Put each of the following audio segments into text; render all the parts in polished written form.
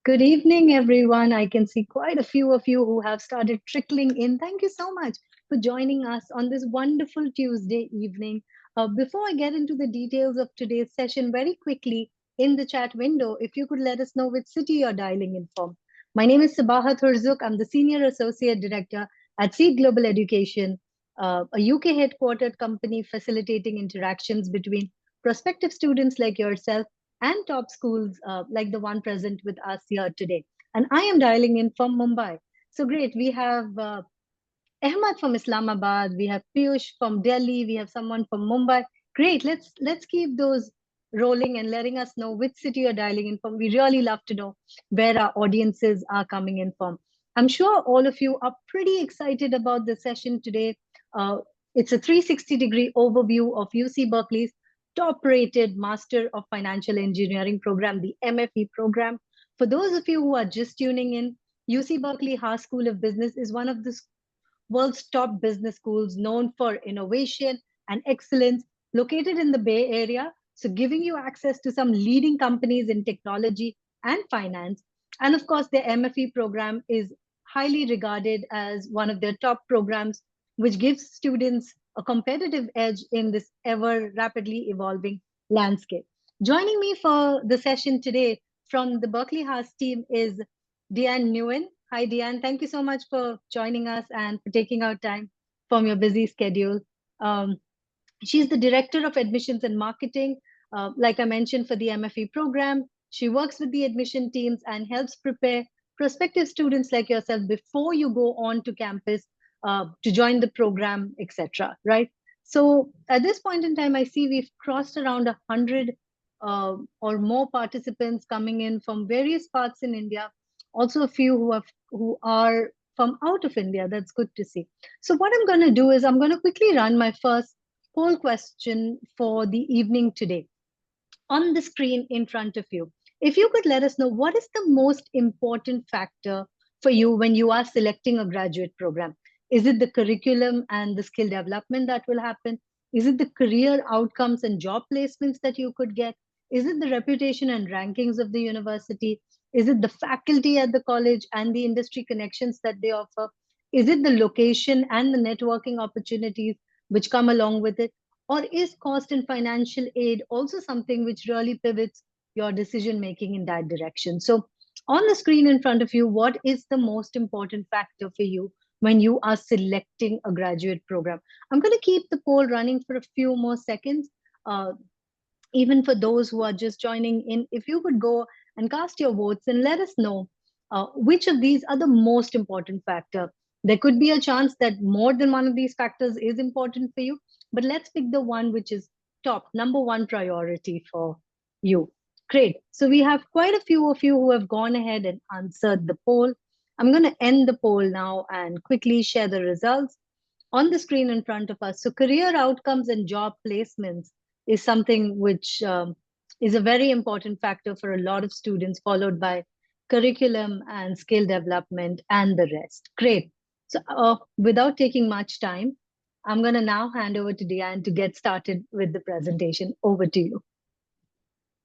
Good evening, everyone. I can see quite a few of you who have started trickling in. Thank you so much for joining us on this wonderful Tuesday evening. Before I get into the details of today's session, very quickly in the chat window, if you could let us know which city you're dialing in from. My name is Sabahat Hurzuk. I'm the Senior Associate Director at Seed Global Education, a UK headquartered company facilitating interactions between prospective students like yourself and top schools like the one present with us here today. And I am dialing in from Mumbai. So great. We have Ahmad from Islamabad. We have Piyush from Delhi. We have someone from Mumbai. Great. Let's keep those rolling and letting us know which city you're dialing in from. We really love to know where our audiences are coming in from. I'm sure all of you are pretty excited about the session today. Uh, it's a 360-degree overview of UC Berkeley's top-rated Master of Financial Engineering program, the MFE program. For those of you who are just tuning in, UC Berkeley Haas School of Business is one of the world's top business schools known for innovation and excellence, located in the Bay Area. So, giving you access to some leading companies in technology and finance. And of course, the MFE program is highly regarded as one of their top programs, which gives students a competitive edge in this ever rapidly evolving landscape. Joining me for the session today from the Berkeley House team is Diane Nguyen. Hi, Diane. Thank you so much for joining us and for taking out time from your busy schedule. Um, she's the Director of Admissions and Marketing, like I mentioned, for the MFE program. She works with the admission teams and helps prepare prospective students like yourself before you go on to campus to join the program, etc. Right? So at this point in time, I see we've crossed around 100 or more participants coming in from various parts in India. Also, a few who are from out of India. That's good to see. So what I'm going to do is I'm going to quickly run my first poll question for the evening today on the screen in front of you. If you could let us know what is the most important factor for you when you are selecting a graduate program? Is it the curriculum and the skill development that will happen? Is it the career outcomes and job placements that you could get? Is it the reputation and rankings of the university? Is it the faculty at the college and the industry connections that they offer? Is it the location and the networking opportunities which come along with it? Or is cost and financial aid also something which really pivots your decision making in that direction? So, on the screen in front of you, what is the most important factor for you when you are selecting a graduate program? I'm going to keep the poll running for a few more seconds. Even for those who are just joining in, if you could go and cast your votes and let us know which of these are the most important factor. There could be a chance that more than one of these factors is important for you, but let's pick the one which is top, number one priority for you. Great. So we have quite a few of you who have gone ahead and answered the poll. I'm going to end the poll now and quickly share the results on the screen in front of us. So career outcomes and job placements is something which is a very important factor for a lot of students, followed by curriculum and skill development and the rest. Great. So without taking much time, I'm going to now hand over to Diane to get started with the presentation. Over to you.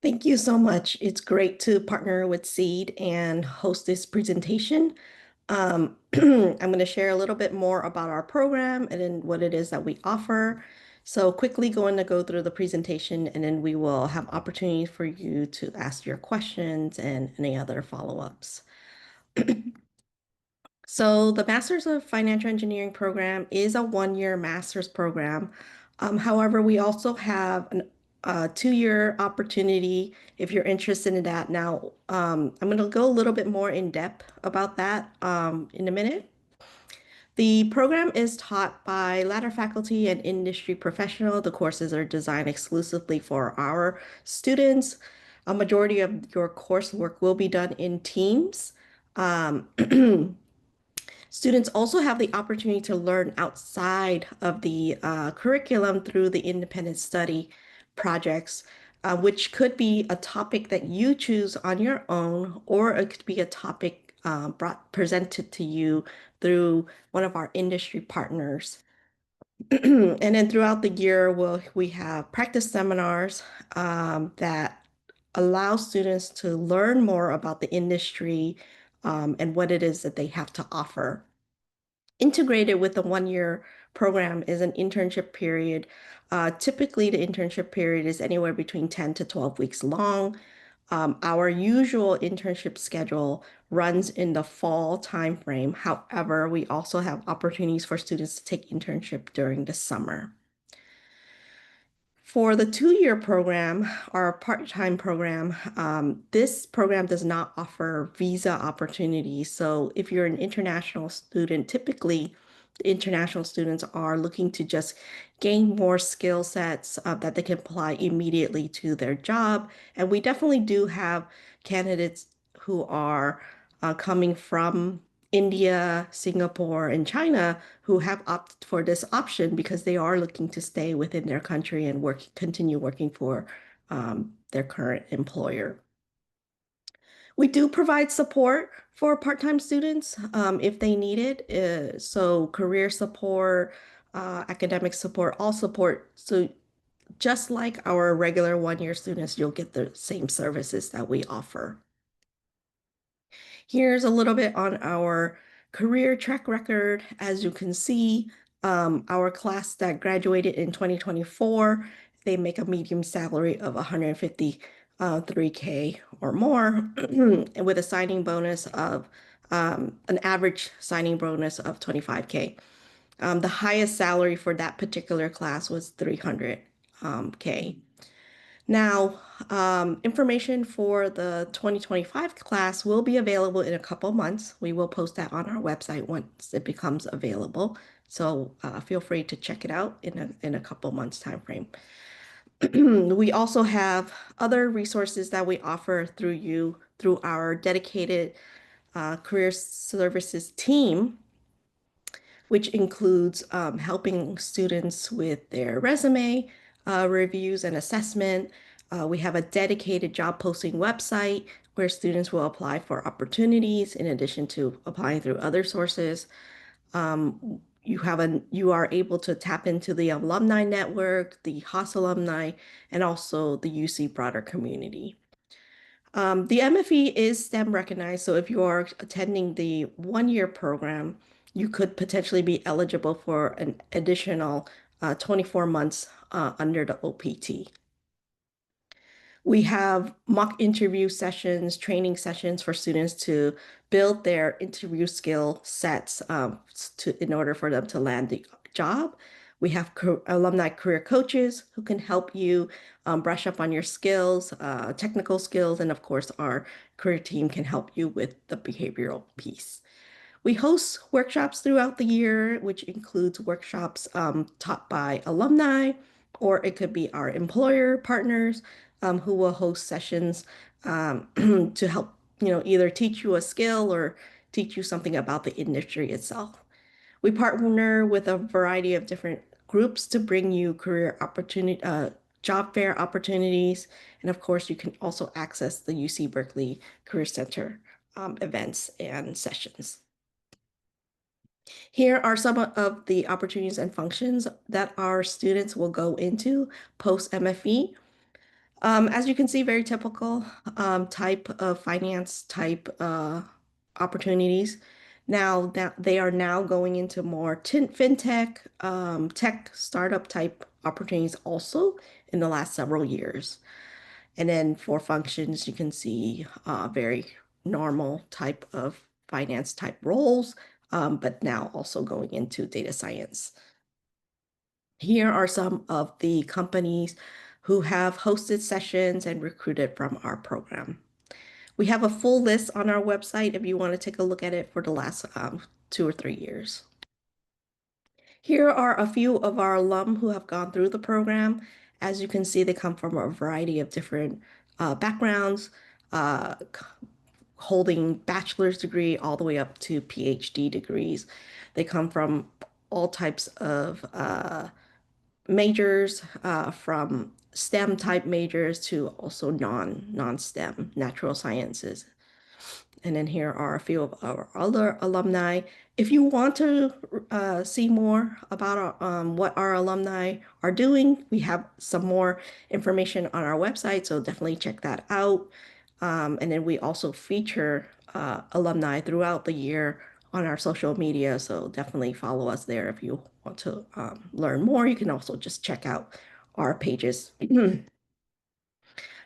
Thank you so much. It's great to partner with Seed and host this presentation. I'm going to share a little bit more about our program and then what it is that we offer. So quickly going to go through the presentation, and then we will have opportunity for you to ask your questions and any other follow-ups. So the Masters of Financial Engineering program is a one-year master's program. However, we also have a two-year opportunity if you're interested in that. Now, I'm going to go a little bit more in depth about that in a minute. The program is taught by ladder faculty and industry professional. The courses are designed exclusively for our students. A majority of your coursework will be done in teams. Students also have the opportunity to learn outside of the curriculum through the independent study projects, which could be a topic that you choose on your own, or it could be a topic presented to you through one of our industry partners. And then throughout the year, we have practice seminars that allow students to learn more about the industry and what it is that they have to offer. Integrated with the 1 year program is an internship period. Typically, the internship period is anywhere between 10 to 12 weeks long. Our usual internship schedule runs in the fall timeframe. However, we also have opportunities for students to take internship during the summer. For the 2 year program, our part-time program, this program does not offer visa opportunities. So if you're an international student, typically international students are looking to just gain more skill sets that they can apply immediately to their job. And we definitely do have candidates who are coming from India, Singapore, and China who have opted for this option because they are looking to stay within their country and continue working for their current employer. We do provide support for part-time students if they need it. So career support, academic support, all support. So just like our regular 1 year students, you'll get the same services that we offer. Here's a little bit on our career track record. As you can see, our class that graduated in 2024, they make a medium salary of 153K or more, and with a signing bonus of an average signing bonus of 25K. The highest salary for that particular class was 300K. Now, information for the 2025 class will be available in a couple months. We will post that on our website once it becomes available. So feel free to check it out in a couple months time frame. We also have other resources that we offer through our dedicated career services team, which includes helping students with their resume reviews and assessment. We have a dedicated job posting website where students will apply for opportunities in addition to applying through other sources. You are able to tap into the alumni network, the Haas alumni, and also the UC broader community. The MFE is STEM recognized, so if you are attending the 1 year program, you could potentially be eligible for an additional 24 months under the OPT. We have mock interview sessions, training sessions for students to build their interview skill sets in order for them to land the job. We have alumni career coaches who can help you brush up on your skills, technical skills, and of course, our career team can help you with the behavioral piece. We host workshops throughout the year, which includes workshops taught by alumni, or it could be our employer partners who will host sessions to help, either teach you a skill or teach you something about the industry itself. We partner with a variety of different groups to bring you career opportunity, job fair opportunities, and of course, you can also access the UC Berkeley Career Center events and sessions. Here are some of the opportunities and functions that our students will go into post MFE. As you can see, very typical type of finance type opportunities. Now that they are now going into more fintech, tech startup type opportunities also in the last several years. And then for functions, you can see very normal type of finance type roles, but now also going into data science. Here are some of the companies who have hosted sessions and recruited from our program. We have a full list on our website if you want to take a look at it for the last 2 or 3 years. Here are a few of our alum who have gone through the program. As you can see, they come from a variety of different backgrounds, holding bachelor's degree all the way up to PhD degrees. They come from all types of majors, from STEM type majors to also non-STEM, natural sciences. And then here are a few of our other alumni. If you want to see more about what our alumni are doing, we have some more information on our website, so definitely check that out. And then we also feature alumni throughout the year on our social media, so definitely follow us there if you want to learn more. You can also just check out our pages.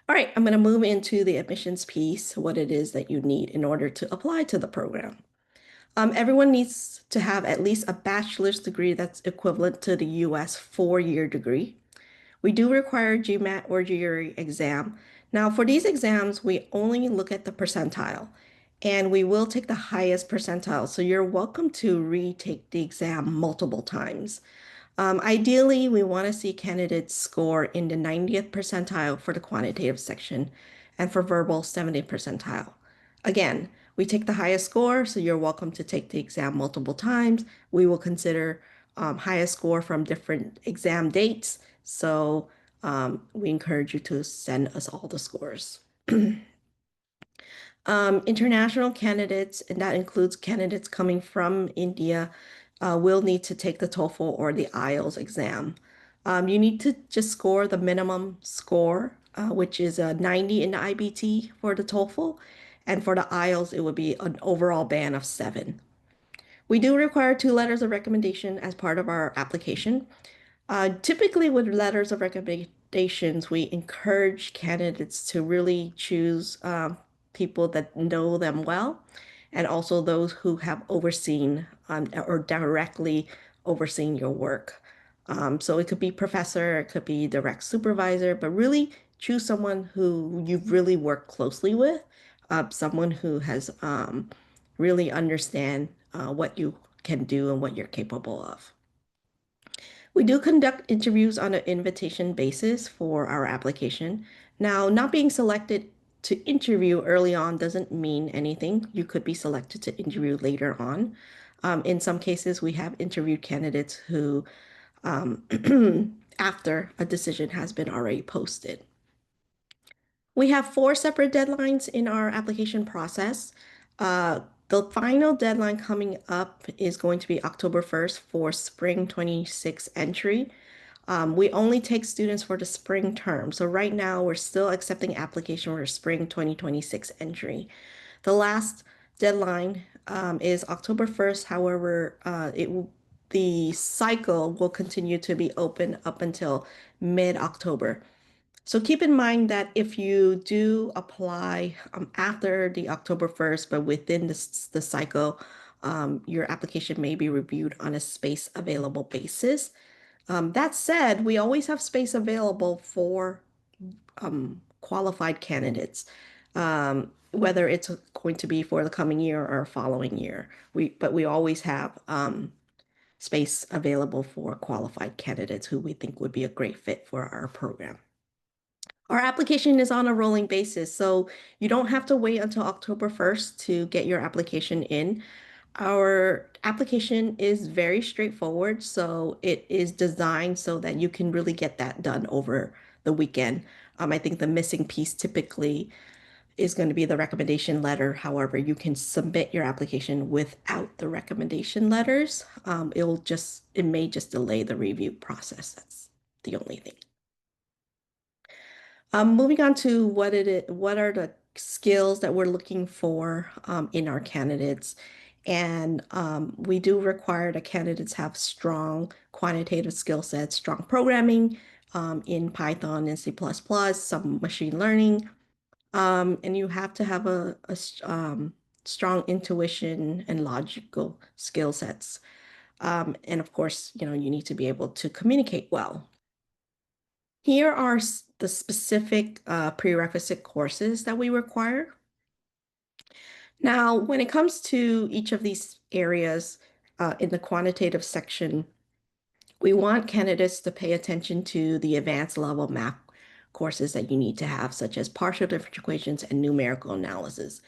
All right, I'm going to move into the admissions piece, what it is that you need in order to apply to the program. Everyone needs to have at least a bachelor's degree that's equivalent to the US 4-year degree. We do require GMAT or GRE exam. Now, for these exams, we only look at the percentile, and we will take the highest percentile. So you're welcome to retake the exam multiple times. Ideally, we want to see candidates score in the 90th percentile for the quantitative section and for verbal 70th percentile. Again, we take the highest score, so you're welcome to take the exam multiple times. We will consider highest score from different exam dates, so we encourage you to send us all the scores. International candidates, and that includes candidates coming from India, will need to take the TOEFL or the IELTS exam. You need to just score the minimum score, which is a 90 in the IBT for the TOEFL, and for the IELTS, it would be an overall band of 7. We do require 2 letters of recommendation as part of our application. Typically, with letters of recommendations, we encourage candidates to really choose people that know them well, and also those who have overseen or directly overseen your work. So it could be professor, it could be direct supervisor, but really choose someone who you've really worked closely with, someone who has really understand what you can do and what you're capable of. We do conduct interviews on an invitation basis for our application. Now, not being selected to interview early on doesn't mean anything. You could be selected to interview later on. In some cases, we have interviewed candidates who, um, after a decision has been already posted. We have 4 separate deadlines in our application process. The final deadline coming up is going to be October 1st for spring 26 entry. We only take students for the spring term. So right now we're still accepting application for spring 2026 entry. The last deadline is October 1st. However, the cycle will continue to be open up until mid-October. So keep in mind that if you do apply after the October 1st, but within the cycle, your application may be reviewed on a space available basis. That said, we always have space available for qualified candidates, whether it's going to be for the coming year or following year. But we always have space available for qualified candidates who we think would be a great fit for our program. Our application is on a rolling basis, so you don't have to wait until October 1st to get your application in. Our application is very straightforward, so it is designed so that you can really get that done over the weekend. I think the missing piece typically is going to be the recommendation letter. However, you can submit your application without the recommendation letters. It may just delay the review process. That's the only thing. Moving on to what are the skills that we're looking for in our candidates. And we do require that candidates have strong quantitative skill sets, strong programming in Python and C++, some machine learning. And you have to have strong intuition and logical skill sets. And of course, you need to be able to communicate well. Here are the specific prerequisite courses that we require. Now, when it comes to each of these areas in the quantitative section, we want candidates to pay attention to the advanced level math courses that you need to have, such as partial differential equations and numerical analysis.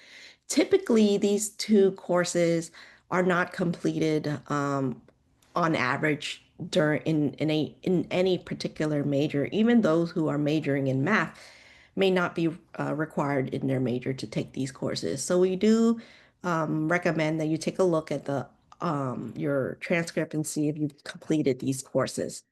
Typically, these 2 courses are not completed on average in any particular major. Even those who are majoring in math may not be required in their major to take these courses. So we do recommend that you take a look at the your transcript and see if you've completed these courses.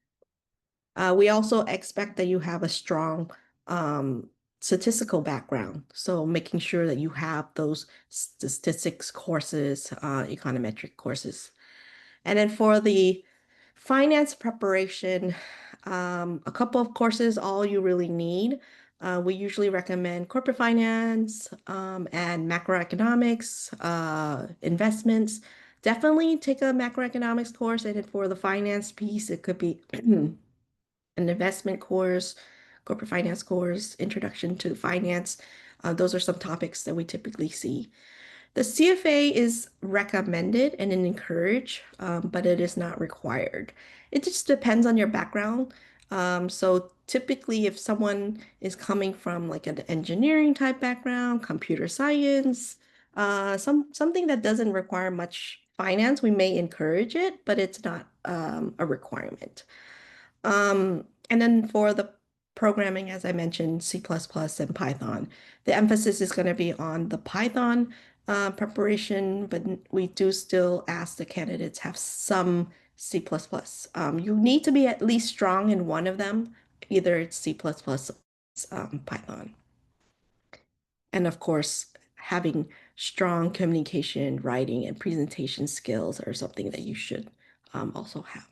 We also expect that you have a strong um, statistical background. So making sure that you have those statistics courses, econometric courses. And then for the finance preparation, a couple of courses, all you really need. We usually recommend corporate finance and macroeconomics, investments. Definitely take a macroeconomics course. And then for the finance piece, it could be an investment course, corporate finance course, introduction to finance. Those are some topics that we typically see. The CFA is recommended and encouraged, but it is not required. It just depends on your background. So typically, if someone is coming from like an engineering type background, computer science, something that doesn't require much finance, we may encourage it, but it's not a requirement. And then for the programming, as I mentioned, C++ and Python, the emphasis is going to be on the Python preparation, but we do still ask the candidates have some C++. You need to be at least strong in one of them, either it's C++ or it's Python. And of course, having strong communication, writing, and presentation skills are something that you should also have.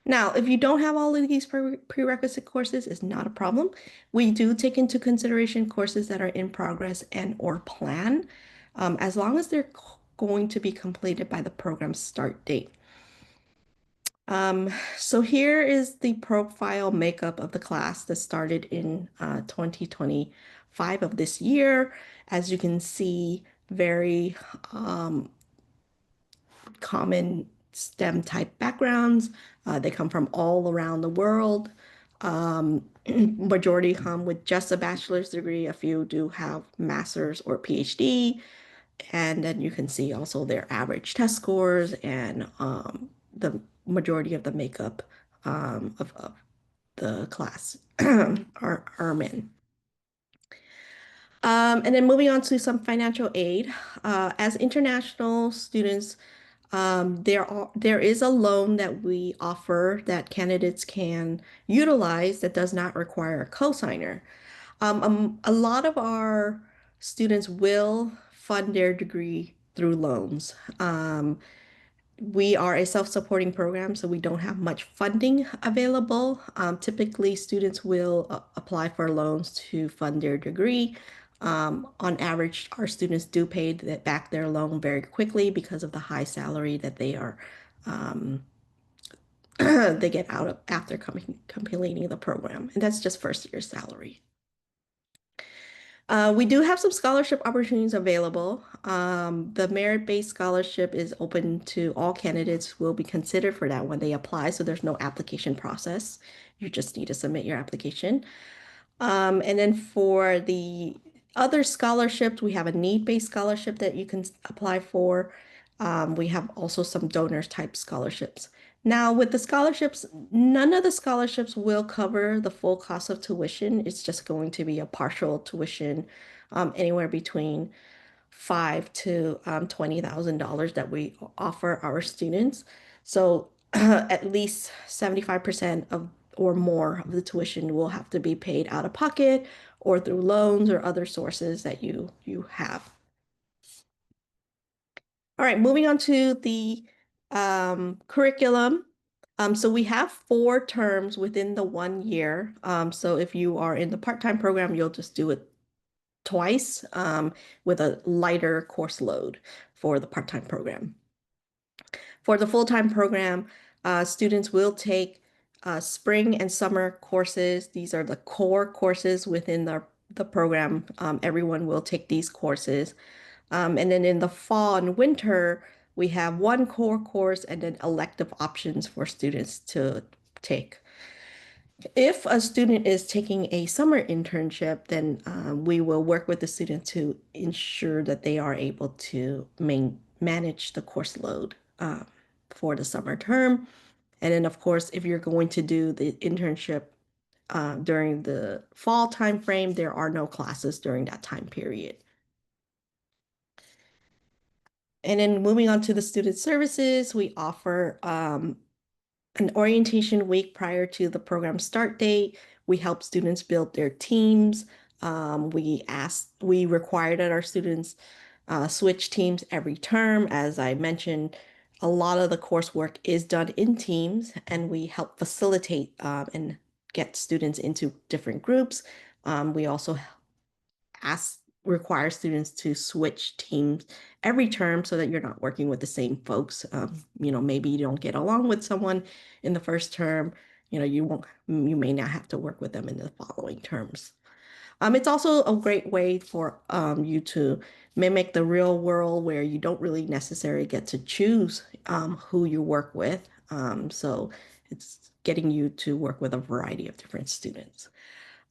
Now, if you don't have all of these prerequisite courses, it's not a problem. We do take into consideration courses that are in progress and or plan, as long as they're going to be completed by the program start date. So here is the profile makeup of the class that started in 2025 of this year. As you can see, very common STEM type backgrounds. They come from all around the world. Majority come with just a bachelor's degree. A few do have master's or PhD. And then you can see also their average test scores and the majority of the makeup of the class are men. And then moving on to some financial aid. As international students, there is a loan that we offer that candidates can utilize that does not require a cosigner. A lot of our students will fund their degree through loans. We are a self-supporting program, so we don't have much funding available. Typically, students will apply for loans to fund their degree. On average, our students do pay back their loan very quickly because of the high salary that um, they get out of after completing the program, and that's just first year salary. We do have some scholarship opportunities available. The merit-based scholarship is open to all candidates will be considered for that when they apply, so there's no application process. You just need to submit your application. And then for the other scholarships, we have a need-based scholarship that you can apply for. We have also some donors type scholarships. Now, with the scholarships, none of the scholarships will cover the full cost of tuition. It's just going to be a partial tuition, anywhere between five to $20,000 that we offer our students. So at least 75% of or more of the tuition will have to be paid out of pocket or through loans or other sources that you have. All right, moving on to the curriculum. So we have 4 terms within the 1 year. So if you are in the part-time program, you'll just do it twice with a lighter course load for the part-time program. For the full-time program, students will take spring and summer courses. These are the core courses within the program. Everyone will take these courses. And then in the fall and winter, we have one core course and then elective options for students to take. If a student is taking a summer internship, then we will work with the student to ensure that they are able to manage the course load for the summer term. And then, of course, if you're going to do the internship during the fall time frame, there are no classes during that time period. And then moving on to the student services, we offer an orientation week prior to the program start date. We help students build their teams. We require that our students switch teams every term. As I mentioned, a lot of the coursework is done in teams, and we help facilitate and get students into different groups. We also require students to switch teams every term so that you're not working with the same folks. Maybe you don't get along with someone in the first term, you may not have to work with them in the following terms. It's also a great way for you to mimic the real world where you don't really necessarily get to choose who you work with. So it's getting you to work with a variety of different students.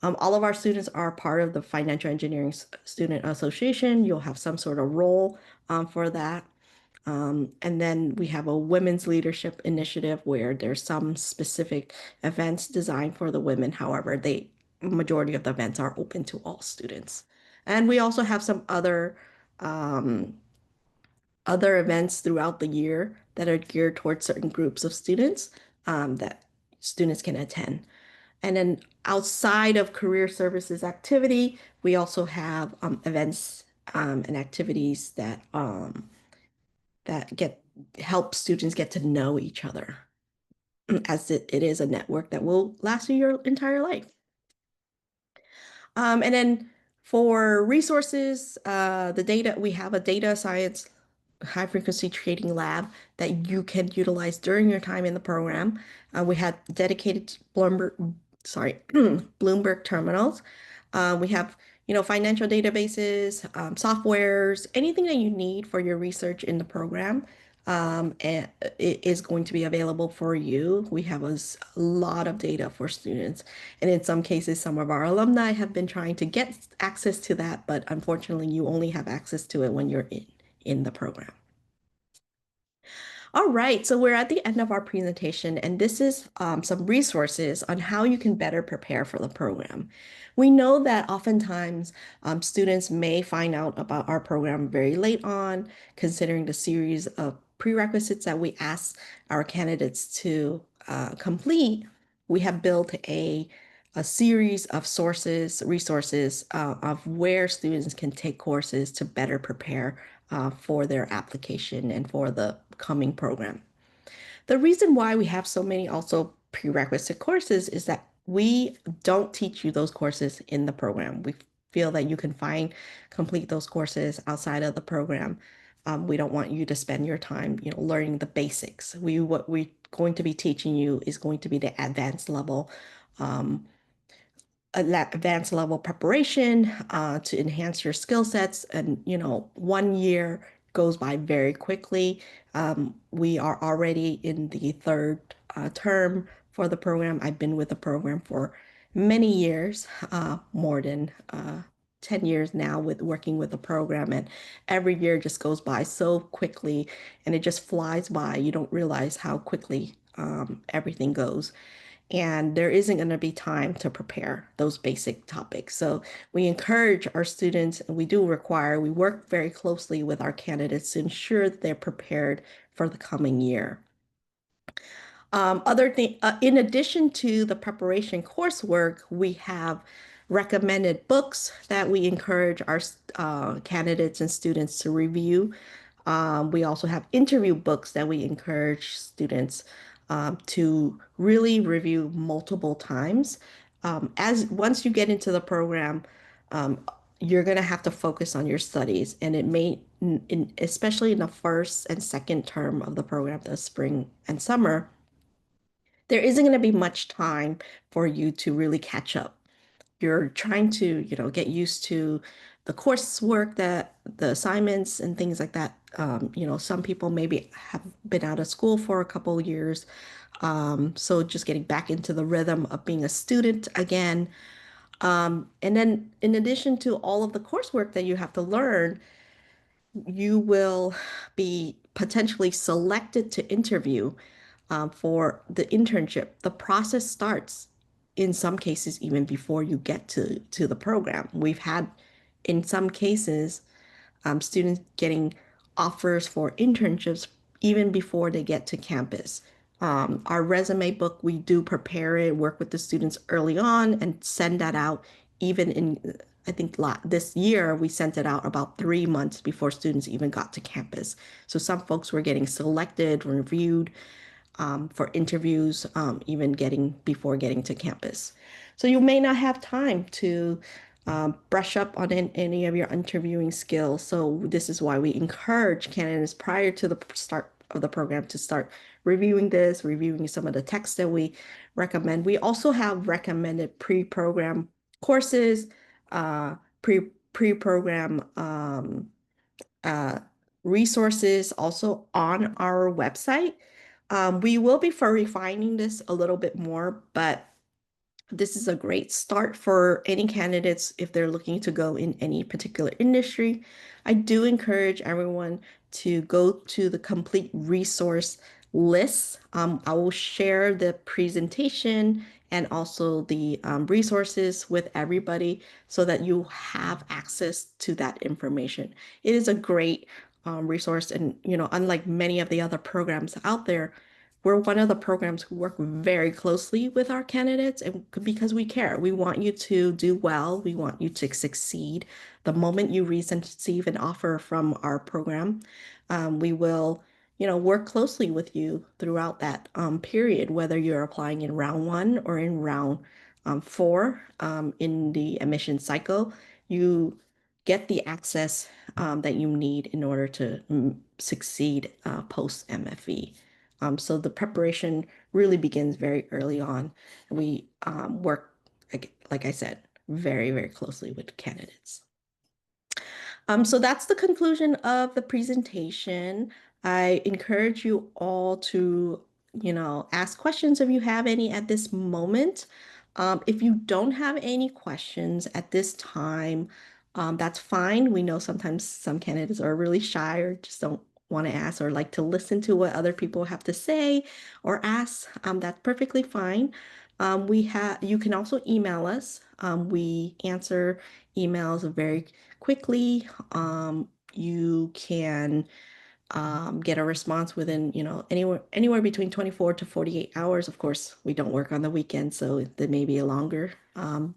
All of our students are part of the Financial Engineering Student Association. You'll have some sort of role for that. And then we have a women's leadership initiative where there's some specific events designed for the women. However, the majority of the events are open to all students. And we also have some um, other events throughout the year that are geared towards certain groups of students that students can attend. And then outside of career services activity, we also have events and activities that get help students get to know each other, as it is a network that will last you your entire life. And then for resources, the data, we have a data science high frequency trading lab that you can utilize during your time in the program. We had dedicated Bloomberg terminals. We have, financial databases, softwares, anything that you need for your research in the program. And it is going to be available for you. We have a lot of data for students. And in some cases, some of our alumni have been trying to get access to that, but unfortunately, you only have access to it when you're in the program. All right, so we're at the end of our presentation, and this is some resources on how you can better prepare for the program. We know that oftentimes students may find out about our program very late on, considering the series of prerequisites that we ask our candidates to complete. We have built a series of resources of where students can take courses to better prepare for their application and for the coming program. The reason why we have so many also prerequisite courses is that we don't teach you those courses in the program. We feel that you can complete those courses outside of the program. We don't want you to spend your time, learning the basics. What we're going to be teaching you is going to be the um, advanced level preparation to enhance your skill sets. And, 1 year goes by very quickly. We are already in the third term for the program. I've been with the program for many years, more than 10 years now with working with the program. And every year just goes by so quickly and it just flies by. You don't realize how quickly everything goes, and there isn't going to be time to prepare those basic topics. So we encourage our students, and we work very closely with our candidates to ensure that they're prepared for the coming year. In addition to the preparation coursework, we have recommended books that we encourage our candidates and students to review. We also have interview books that we encourage students to really review multiple times. As once you get into the program, um, you're going to have to focus on your studies, and especially in the first and second term of the program, the spring and summer, there isn't going to be much time for you to really catch up. You're trying to, get used to the coursework, the assignments and things like that. Some people maybe have been out of school for a couple of years. So just getting back into the rhythm of being a student again. And then in addition to all of the coursework that you have to learn, you will be potentially selected to interview for the internship. The process starts in some cases even before you get to the program. We've had in some cases students getting offers for internships even before they get to campus. Our resume book, we do prepare it, work with the students early on, and send that out. Even in, I think this year, we sent it out about 3 months before students even got to campus. So some folks were getting selected, reviewed for interviews, even before getting to campus. So you may not have time to brush up on any of your interviewing skills. So this is why we encourage candidates prior to the start of the program to start reviewing some of the texts that we recommend. We also have recommended pre-program courses, uh, pre-program uh, resources also on our website. We will be for refining this a little bit more, but this is a great start for any candidates if they're looking to go in any particular industry. I do encourage everyone to go to the complete resource list. I will share the presentation and also the resources with everybody so that you have access to that information. It is a great resource, and unlike many of the other programs out there, we're one of the programs who work very closely with our candidates, and because we care. We want you to do well. We want you to succeed. The moment you receive an offer from our program, we will, work closely with you throughout that period, whether you're applying in round one or in round four in the admission cycle. You get the access that you need in order to succeed post MFE. So the preparation really begins very early on. We work, like I said, very, very closely with candidates. So that's the conclusion of the presentation. I encourage you all to, ask questions if you have any at this moment. If you don't have any questions at this time, that's fine. We know sometimes some candidates are really shy or just don't want to ask or like to listen to what other people have to say or ask. That's perfectly fine. You can also email us. We answer emails very quickly. You can get a response within, anywhere between 24 to 48 hours. Of course, we don't work on the weekend, so there may be a longer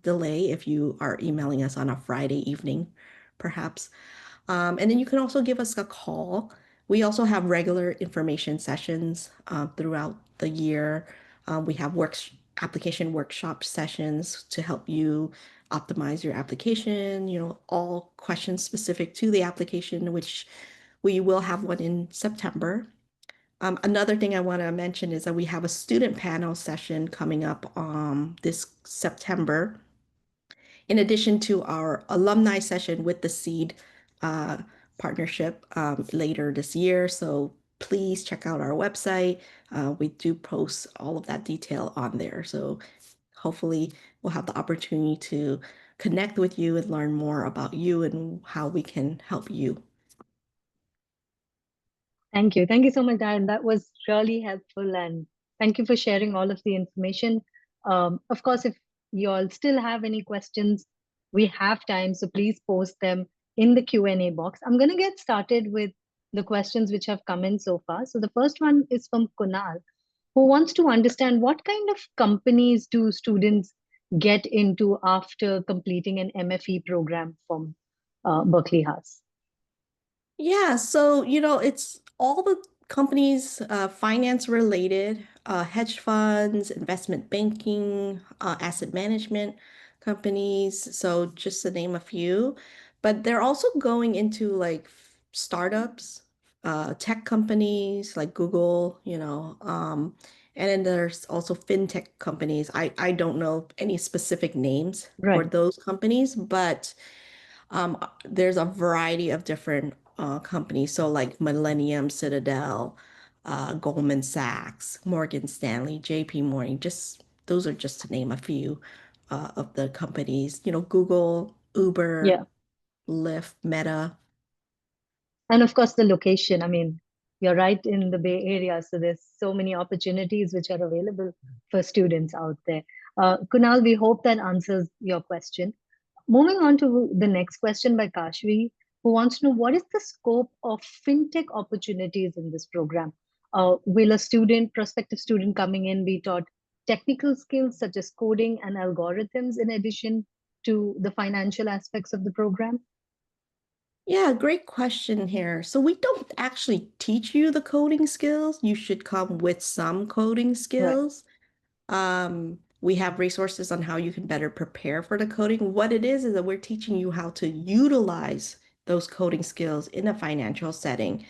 delay if you are emailing us on a Friday evening, perhaps. And then you can also give us a call. We also have regular information sessions throughout the year. We have application workshop sessions to help you optimize your application, all questions specific to the application, which we will have one in September. Another thing I want to mention is that we have a student panel session coming up this September, in addition to our alumni session with the SEED uh, partnership later this year. So please check out our website. We do post all of that detail on there. So hopefully we'll have the opportunity to connect with you and learn more about you and how we can help you. Thank you. Thank you so much, Diane. That was really helpful. And thank you for sharing all of the information. Of course, if you all still have any questions, we have time. So please post them in the Q&A box. I'm going to get started with the questions which have come in so far. So the first one is from Kunal, who wants to understand what kind of companies do students get into after completing an MFE program from Berkeley has? Yeah, so it's all the companies finance related, hedge funds, investment banking, asset management companies. So just to name a few, but they're also going into like startups, tech companies like Google, and then there's also fintech companies. I don't know any specific names for Right. those companies, but there's a variety of different companies. So like Millennium, Citadel, Goldman Sachs, Morgan Stanley, JP Morgan, just those are just to name a few of the companies. Google, Uber, Yeah. Lyft, Meta. And of course, the location. I mean, you're right in the Bay Area, so there's so many opportunities which are available for students out there. Kunal, we hope that answers your question. Moving on to the next question by Kashvi, who wants to know what is the scope of fintech opportunities in this program? Will a student, prospective student coming in, be taught technical skills such as coding and algorithms in addition to the financial aspects of the program? Yeah, great question here. So we don't actually teach you the coding skills. You should come with some coding Right. skills. We have resources on how you can better prepare for the coding. What it is that we're teaching you how to utilize those coding skills in a financial setting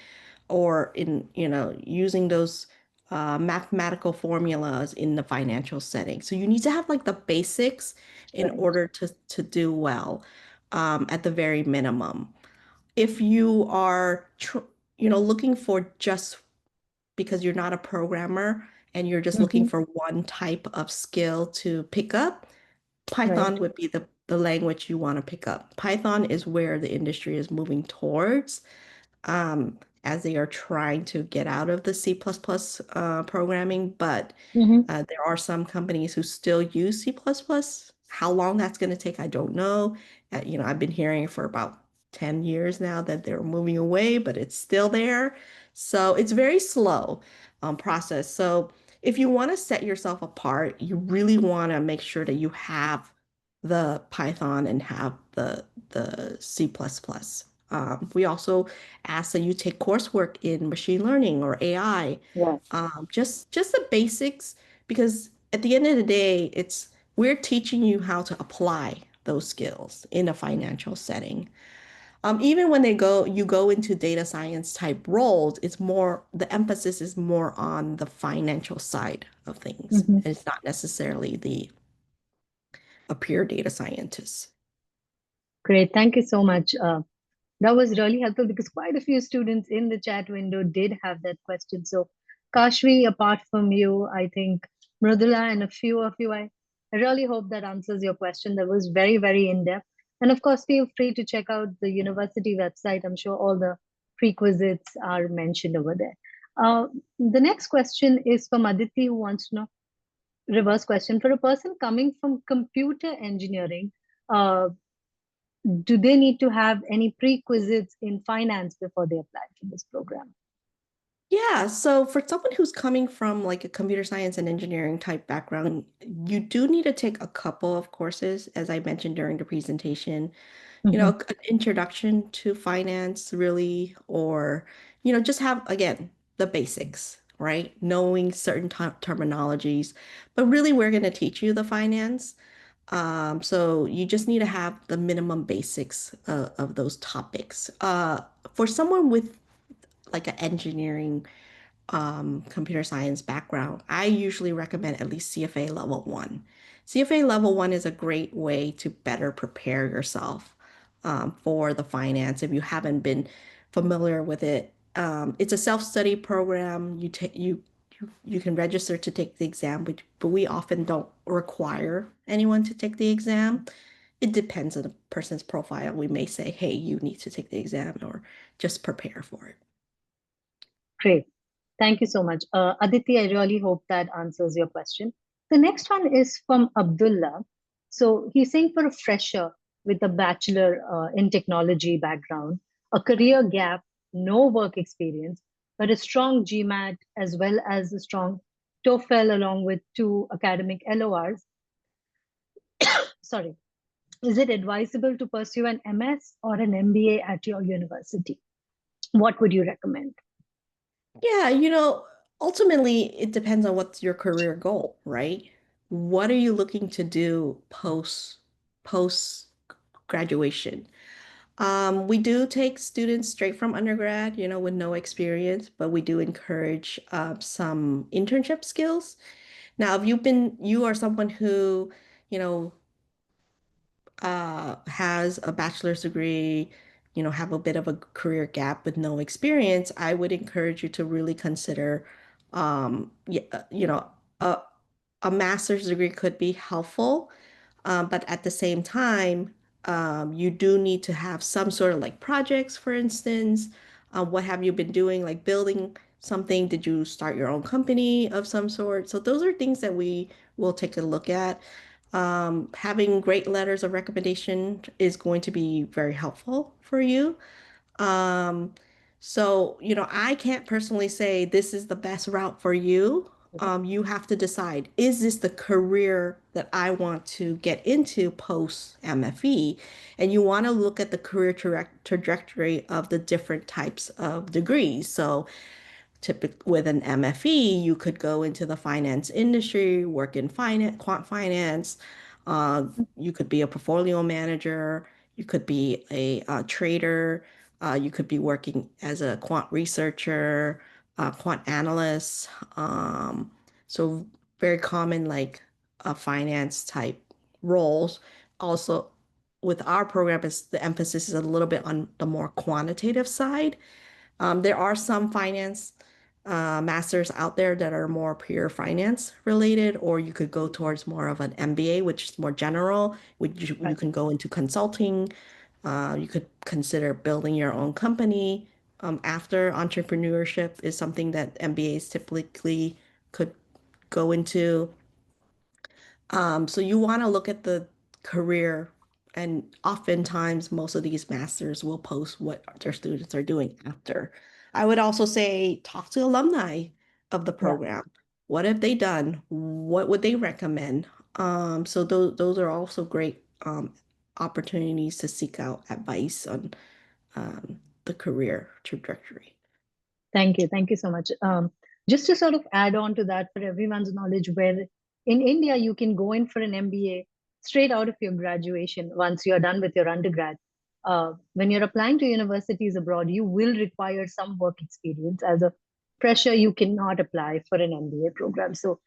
or in, using those mathematical formulas in the financial setting. So you need to have like the basics in Right. order to do well, at the very minimum. If you are, looking for just because you're not a programmer and you're just looking Hmm. for one type of skill to pick up, Right. Python would be the language you want to pick up. Python is where the industry is moving towards, as they are trying to get out of the C++ programming. But Hmm. there are some companies who still use C++. How long that's going to take, I don't know. I've been hearing for about 10 years now that they're moving away, but it's still there. So it's very slow process. So if you want to set yourself apart, you really want to make sure that you have the Python and have the C++. We also ask that you take coursework in machine learning or AI, Right. just the basics, because at the end of the day, we're teaching you how to apply those skills in a financial setting. Even when you go into data science type roles, the emphasis is more on the financial side of things. Hmm. And it's not necessarily a pure data scientist. Great. Thank you so much. That was really helpful because quite a few students in the chat window did have that question. So, Kashvi, apart from you, I think Mrudula and a few of you, I really hope that answers your question. That was very, very in depth. And of course, feel free to check out the university website. I'm sure all the prerequisites are mentioned over there. The next question is from Aditi, who wants to know reverse question for a person coming from computer engineering. Uh, do they need to have any prerequisites in finance before they apply for this program? Yeah, so for someone who's coming from like a computer science and engineering type background, you do need to take a couple of courses, as I mentioned during the presentation. Hmm. An introduction to finance, really, or, just have, again, the basics, right? Knowing certain terminologies, but really, we're going to teach you the finance. So you just need to have the minimum basics of those topics. For someone with like an engineering computer science background, I usually recommend at least CFA level one. CFA level one is a great way to better prepare yourself for the finance if you haven't been familiar with it. It's a self-study program. You can register to take the exam, but we often don't require anyone to take the exam. It depends on the person's profile. We may say, hey, you need to take the exam or just prepare for it. Great. Thank you so much. Aditi, I really hope that answers your question. The next one is from Abdullah. So he's saying for a fresher with a bachelor in technology background, a career gap, no work experience, but a strong GMAT as well as a strong TOEFL along with two academic LORs. Sorry. Is it advisable to pursue an MS or an MBA at your university? What would you recommend? Yeah, ultimately it depends on what's your career goal, right? What are you looking to do post graduation? We do take students straight from undergrad, with no experience, but we do encourage some internship skills. Now, if you are someone who, you know, has a bachelor's degree, have a bit of a career gap with no experience, I would encourage you to really consider, yeah, a master's degree could be helpful, but at the same time, you do need to have some sort of like projects, for instance. What have you been doing, like building something? Did you start your own company of some sort? So those are things that we will take a look at. Having great letters of recommendation is going to be very helpful for you. Um, so, I can't personally say this is the best route for you. Okay. You have to decide, is this the career that I want to get into post MFE? And you want to look at the career trajectory of the different types of degrees. So, typically with an MFE, you could go into the finance industry, work in finance, quant finance. You could be a portfolio manager. You could be a trader. You could be working as a quant researcher, quant analyst. So very common like finance type roles. Also, with our program, is the emphasis is a little bit on the more quantitative side. There are some finance masters out there that are more pure finance related, or you could go towards more of an MBA, which is more general, which you Right. can go into consulting. You could consider building your own company. After entrepreneurship is something that MBAs typically could go into. So you want to look at the career, and oftentimes most of these masters will post what their students are doing after. I would also say talk to alumni of the Yeah. program. What have they done? What would they recommend? So those are also great opportunities to seek out advice on the career trajectory. Thank you. Thank you so much. Just to sort of add on to that for everyone's knowledge, where in India, you can go in for an MBA straight out of your graduation once you're done with your undergrad. When you're applying to universities abroad, you will require some work experience. As a fresher, you cannot apply for an MBA program. So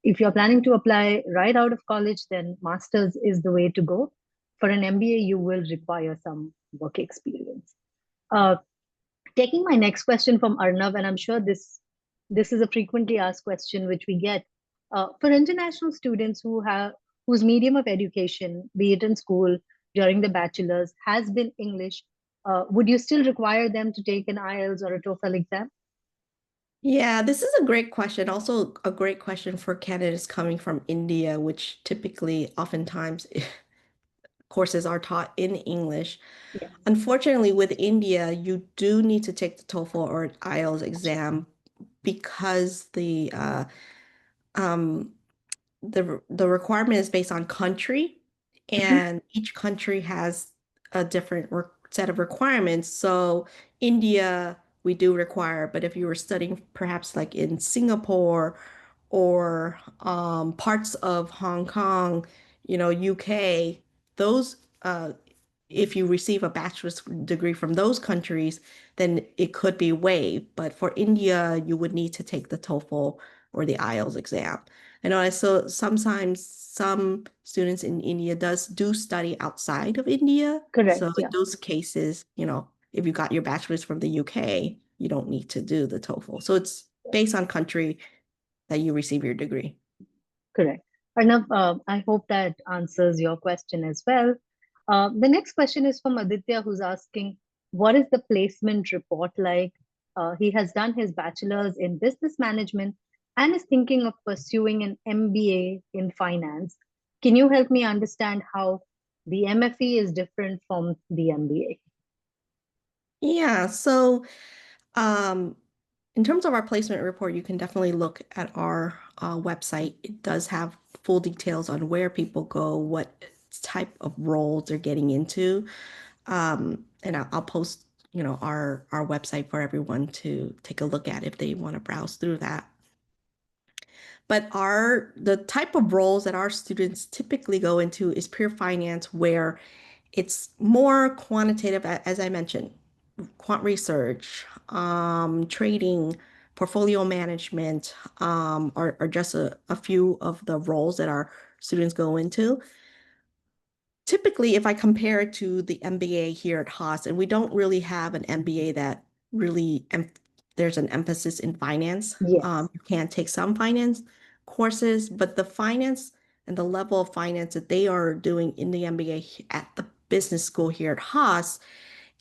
if you're planning to apply right out of college, then master's is the way to go. For an MBA, you will require some work experience. Uh, Taking my next question from Arnav, and I'm sure this is a frequently asked question which we get for international students whose medium of education, be it in school during the bachelor's, has been English. Would you still require them to take an IELTS or a TOEFL exam? Yeah, this is a great question. Also, a great question for candidates coming from India, which typically, oftentimes, courses are taught in English. Yes. Unfortunately, with India, you do need to take the TOEFL or IELTS exam because um, the requirement is based on country, Mhm. and each country has a different set of requirements. So India, we do require, but if you were studying perhaps like in Singapore or parts of Hong Kong, UK, those if you receive a bachelor's degree from those countries, then it could be waived. But for India, you would need to take the TOEFL or the IELTS exam. I know so sometimes some students in India do study outside of India. Correct. So in Yeah. those cases, if you got your bachelor's from the UK, you don't need to do the TOEFL. So it's based on country that you receive your degree. Correct. Arnav, I hope that answers your question as well. The next question is from Aditya, who's asking, what is the placement report like? He has done his bachelor's in business management and is thinking of pursuing an MBA in finance. Can you help me understand how the MFE is different from the MBA? Yeah, so um, in terms of our placement report, you can definitely look at our website. It does have full details on where people go, what type of roles they're getting into. And I'll post, our website for everyone to take a look at if they want to browse through that. But the type of roles that our students typically go into is pure finance, where it's more quantitative, as I mentioned, quant research, trading, portfolio management, are just a few of the roles that our students go into. Typically, if I compare it to the MBA here at Haas, and we don't really have an MBA that really, there's an emphasis in finance. Yes. You can take some finance courses, but the finance and the level of finance that they are doing in the MBA at the business school here at Haas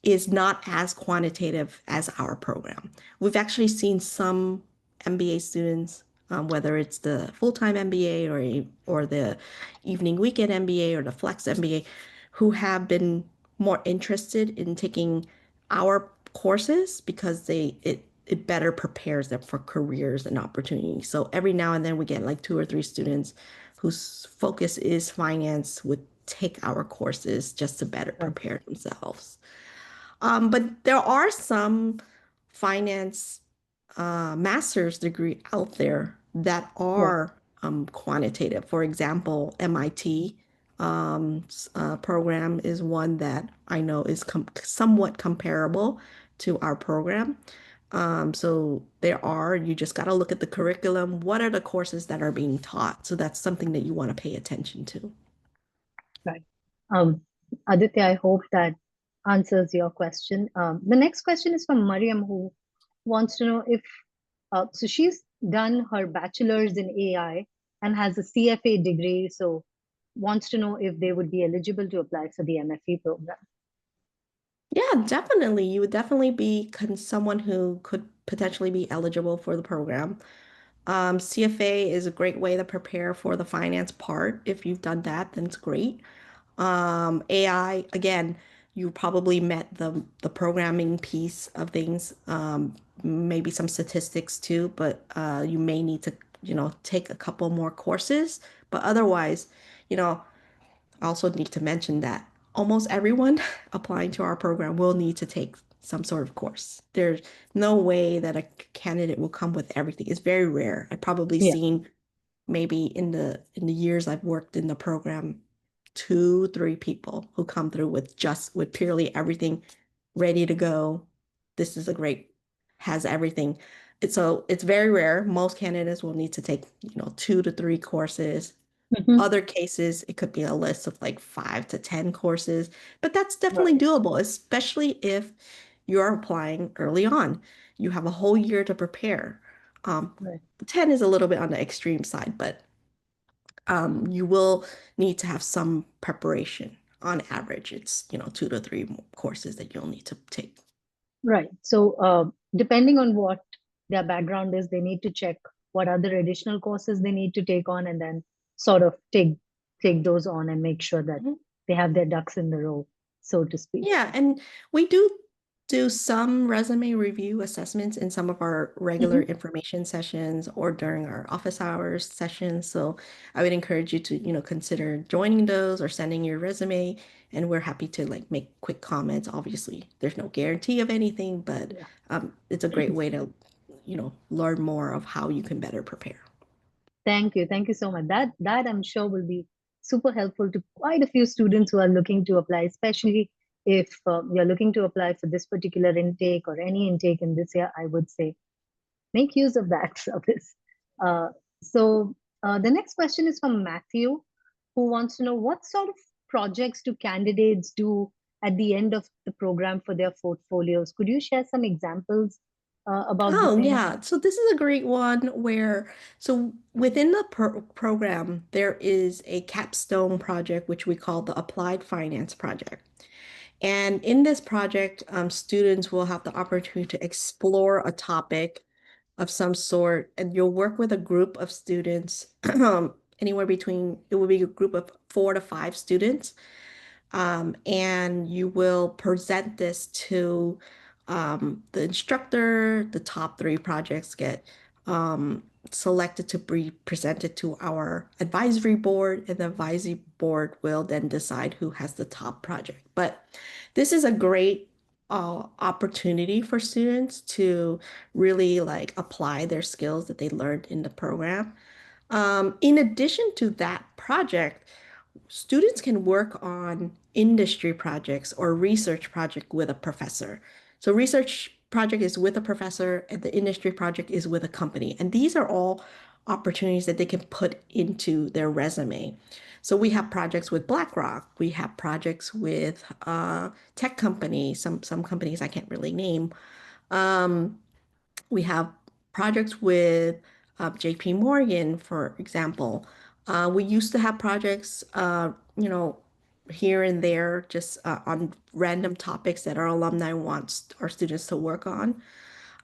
is not as quantitative as our program. We've actually seen some MBA students, whether it's the full-time MBA or the evening weekend MBA or the flex MBA, who have been more interested in taking our courses because it better prepares them for careers and opportunities. So every now and then we get like two or three students whose focus is finance would take our courses just to better Right. prepare themselves. But there are some finance master's degree out there that Right. are quantitative. For example, MIT program is one that I know is somewhat comparable to our program. So you just got to look at the curriculum. What are the courses that are being taught? So that's something that you want to pay attention to. Right. Um, Aditya, I hope that answers your question. The next question is from Mariam, who wants to know if, so she's done her bachelor's in AI and has a CFA degree, so wants to know if they would be eligible to apply for the MFE program. Yeah, definitely. You would definitely be someone who could potentially be eligible for the program. CFA is a great way to prepare for the finance part. If you've done that, then it's great. AI, again, you probably met the programming piece of things, maybe some statistics too, but you may need to, take a couple more courses. But otherwise, you know, I also need to mention that almost everyone applying to our program will need to take some sort of course. There's no way that a candidate will come with everything. It's very rare. I've probably Yeah. seen maybe in the years I've worked in the program, two, three people who come through with purely everything ready to go. This is a great, has everything. It's very rare. Most candidates will need to take, 2 to 3 courses. Hmm. Other cases, it could be a list of like 5 to 10 courses, but that's definitely Right. doable, especially if you're applying early on. You have a whole year to prepare. Um, Right. 10 is a little bit on the extreme side, but you will need to have some preparation. On average, it's, 2 to 3 courses that you'll need to take. Right. So, depending on what their background is, they need to check what other additional courses they need to take on, and then sort of take those on and make sure that Mhm. they have their ducks in the row, so to speak. Yeah, and we do some resume review assessments in some of our regular Hmm. information sessions or during our office hours sessions. So I would encourage you to, consider joining those or sending your resume, and we're happy to like make quick comments. Obviously, there's no guarantee of anything, but Yeah. it's a great way to, learn more of how you can better prepare. Thank you. Thank you so much. That I'm sure will be super helpful to quite a few students who are looking to apply, especially if you're looking to apply for this particular intake or any intake in this year. I would say make use of that service. Uh, so the next question is from Matthew, who wants to know what sort of projects do candidates do at the end of the program for their portfolios? Could you share some examples about the Oh, same? yeah. So this is a great one so within the program, there is a capstone project, which we call the Applied Finance Project. And in this project, students will have the opportunity to explore a topic of some sort, and you'll work with a group of students, anywhere between, it will be a group of 4 to 5 students, and you will present this to the instructor. The top 3 projects get selected to be presented to our advisory board, and the advisory board will then decide who has the top project. But this is a great opportunity for students to really like apply their skills that they learned in the program. In addition to that project, students can work on industry projects or research project with a professor. So research project is with a professor and the industry project is with a company. And these are all opportunities that they can put into their resume. So we have projects with BlackRock, we have projects with tech companies, some companies I can't really name. Um, we have projects with JP Morgan, for example. We used to have projects, here and there, just on random topics that our alumni wants our students to work on.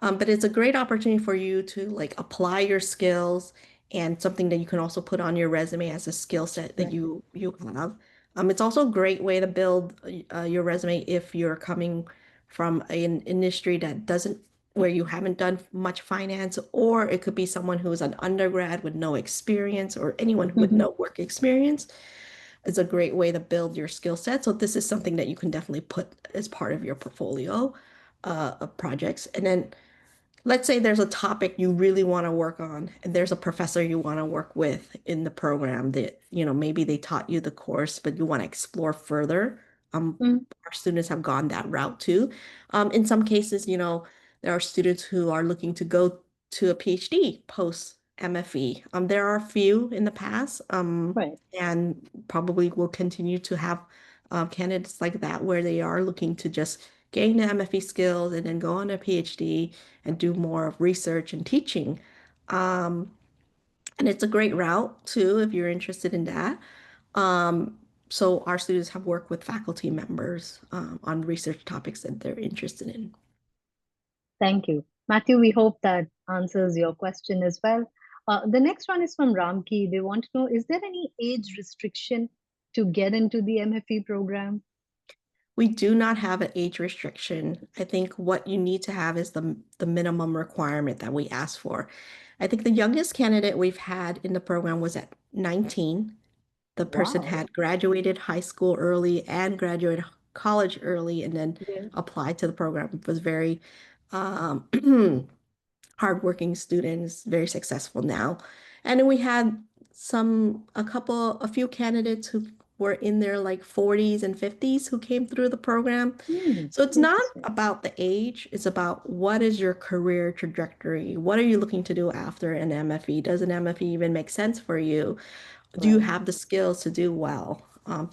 But it's a great opportunity for you to like apply your skills and something that you can also put on your resume as a skill set that Right. you have. It's also a great way to build your resume if you're coming from an industry that doesn't where you haven't done much finance, or it could be someone who's an undergrad with no experience, or anyone with Hmm. no work experience. It's a great way to build your skill set. So this is something that you can definitely put as part of your portfolio of projects. And then let's say there's a topic you really want to work on, and there's a professor you want to work with in the program that, maybe they taught you the course, but you want to explore further. Our students have gone that route too. In some cases, there are students who are looking to go to a PhD post MFE. There are a few in the past, Right. and probably will continue to have candidates like that where they are looking to just gain the MFE skills and then go on a PhD and do more of research and teaching. Um, and it's a great route too if you're interested in that. Um, so our students have worked with faculty members on research topics that they're interested in. Thank you. Matthew, we hope that answers your question as well. The next one is from Ramki. They want to know, is there any age restriction to get into the MFE program? We do not have an age restriction. I think what you need to have is the minimum requirement that we ask for. I think the youngest candidate we've had in the program was at 19. The person Wow. had graduated high school early and graduated college early and then Yeah. applied to the program. It was very um, hardworking students, very successful now. And then we had a few candidates who were in their like 40s and 50s who came through the program. Hmm. So it's not Interesting. about the age, it's about what is your career trajectory? What are you looking to do after an MFE? Does an MFE even make sense for you? Do you Right. have the skills to do well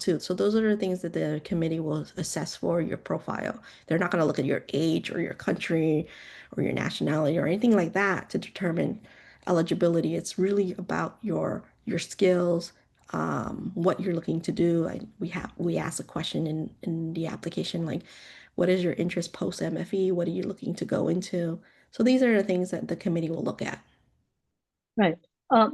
too? So those are the things that the committee will assess for your profile. They're not going to look at your age or your country or your nationality or anything like that to determine eligibility. It's really about your skills, what you're looking to do. We ask a question in the application like, what is your interest post MFE? What are you looking to go into? So these are the things that the committee will look at. Right.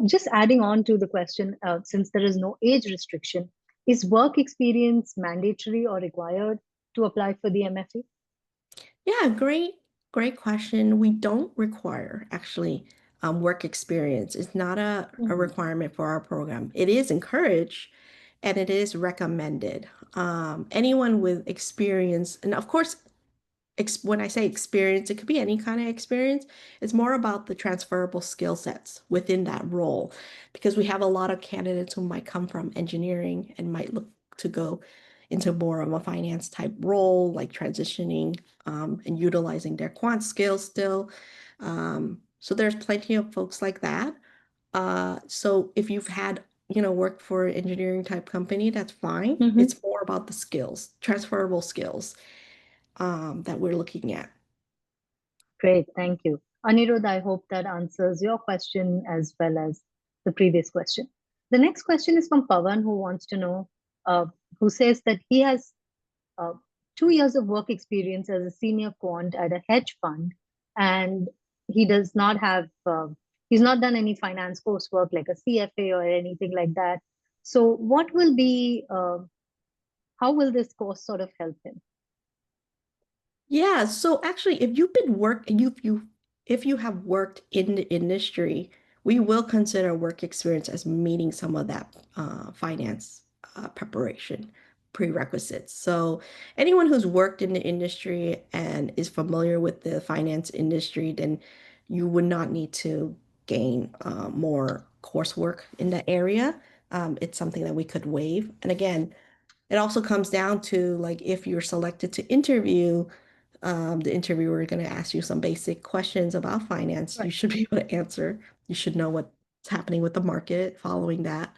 Just adding on to the question, since there is no age restriction, is work experience mandatory or required to apply for the MFE? Yeah, great question. We don't require actually work experience. It's not a Hmm. requirement for our program. It is encouraged and it is recommended. Anyone with experience, and of course, when I say experience, it could be any kind of experience. It's more about the transferable skill sets within that role, because we have a lot of candidates who might come from engineering and might look to go into more of a finance type role, like transitioning and utilizing their quant skills still. So there's plenty of folks like that. So if you've had, worked for an engineering type company, that's fine. Hmm. It's more about the skills, transferable skills that we're looking at. Great, thank you. Anirudh, I hope that answers your question as well as the previous question. The next question is from Pavan, who wants to know, who says that he has uh, 2 years of work experience as a senior quant at a hedge fund, and he does not have, he's not done any finance coursework like a CFA or anything like that. So, what will be, how will this course sort of help him? Yeah, so actually, if you've been work you if you have worked in the industry, we will consider work experience as meeting some of that finance preparation prerequisites. So anyone who's worked in the industry and is familiar with the finance industry, then you would not need to gain more coursework in that area. It's something that we could waive. And again, it also comes down to like if you're selected to interview, the interviewer is going to ask you some basic questions about finance. You Right. should be able to answer. You should know what's happening with the market following that.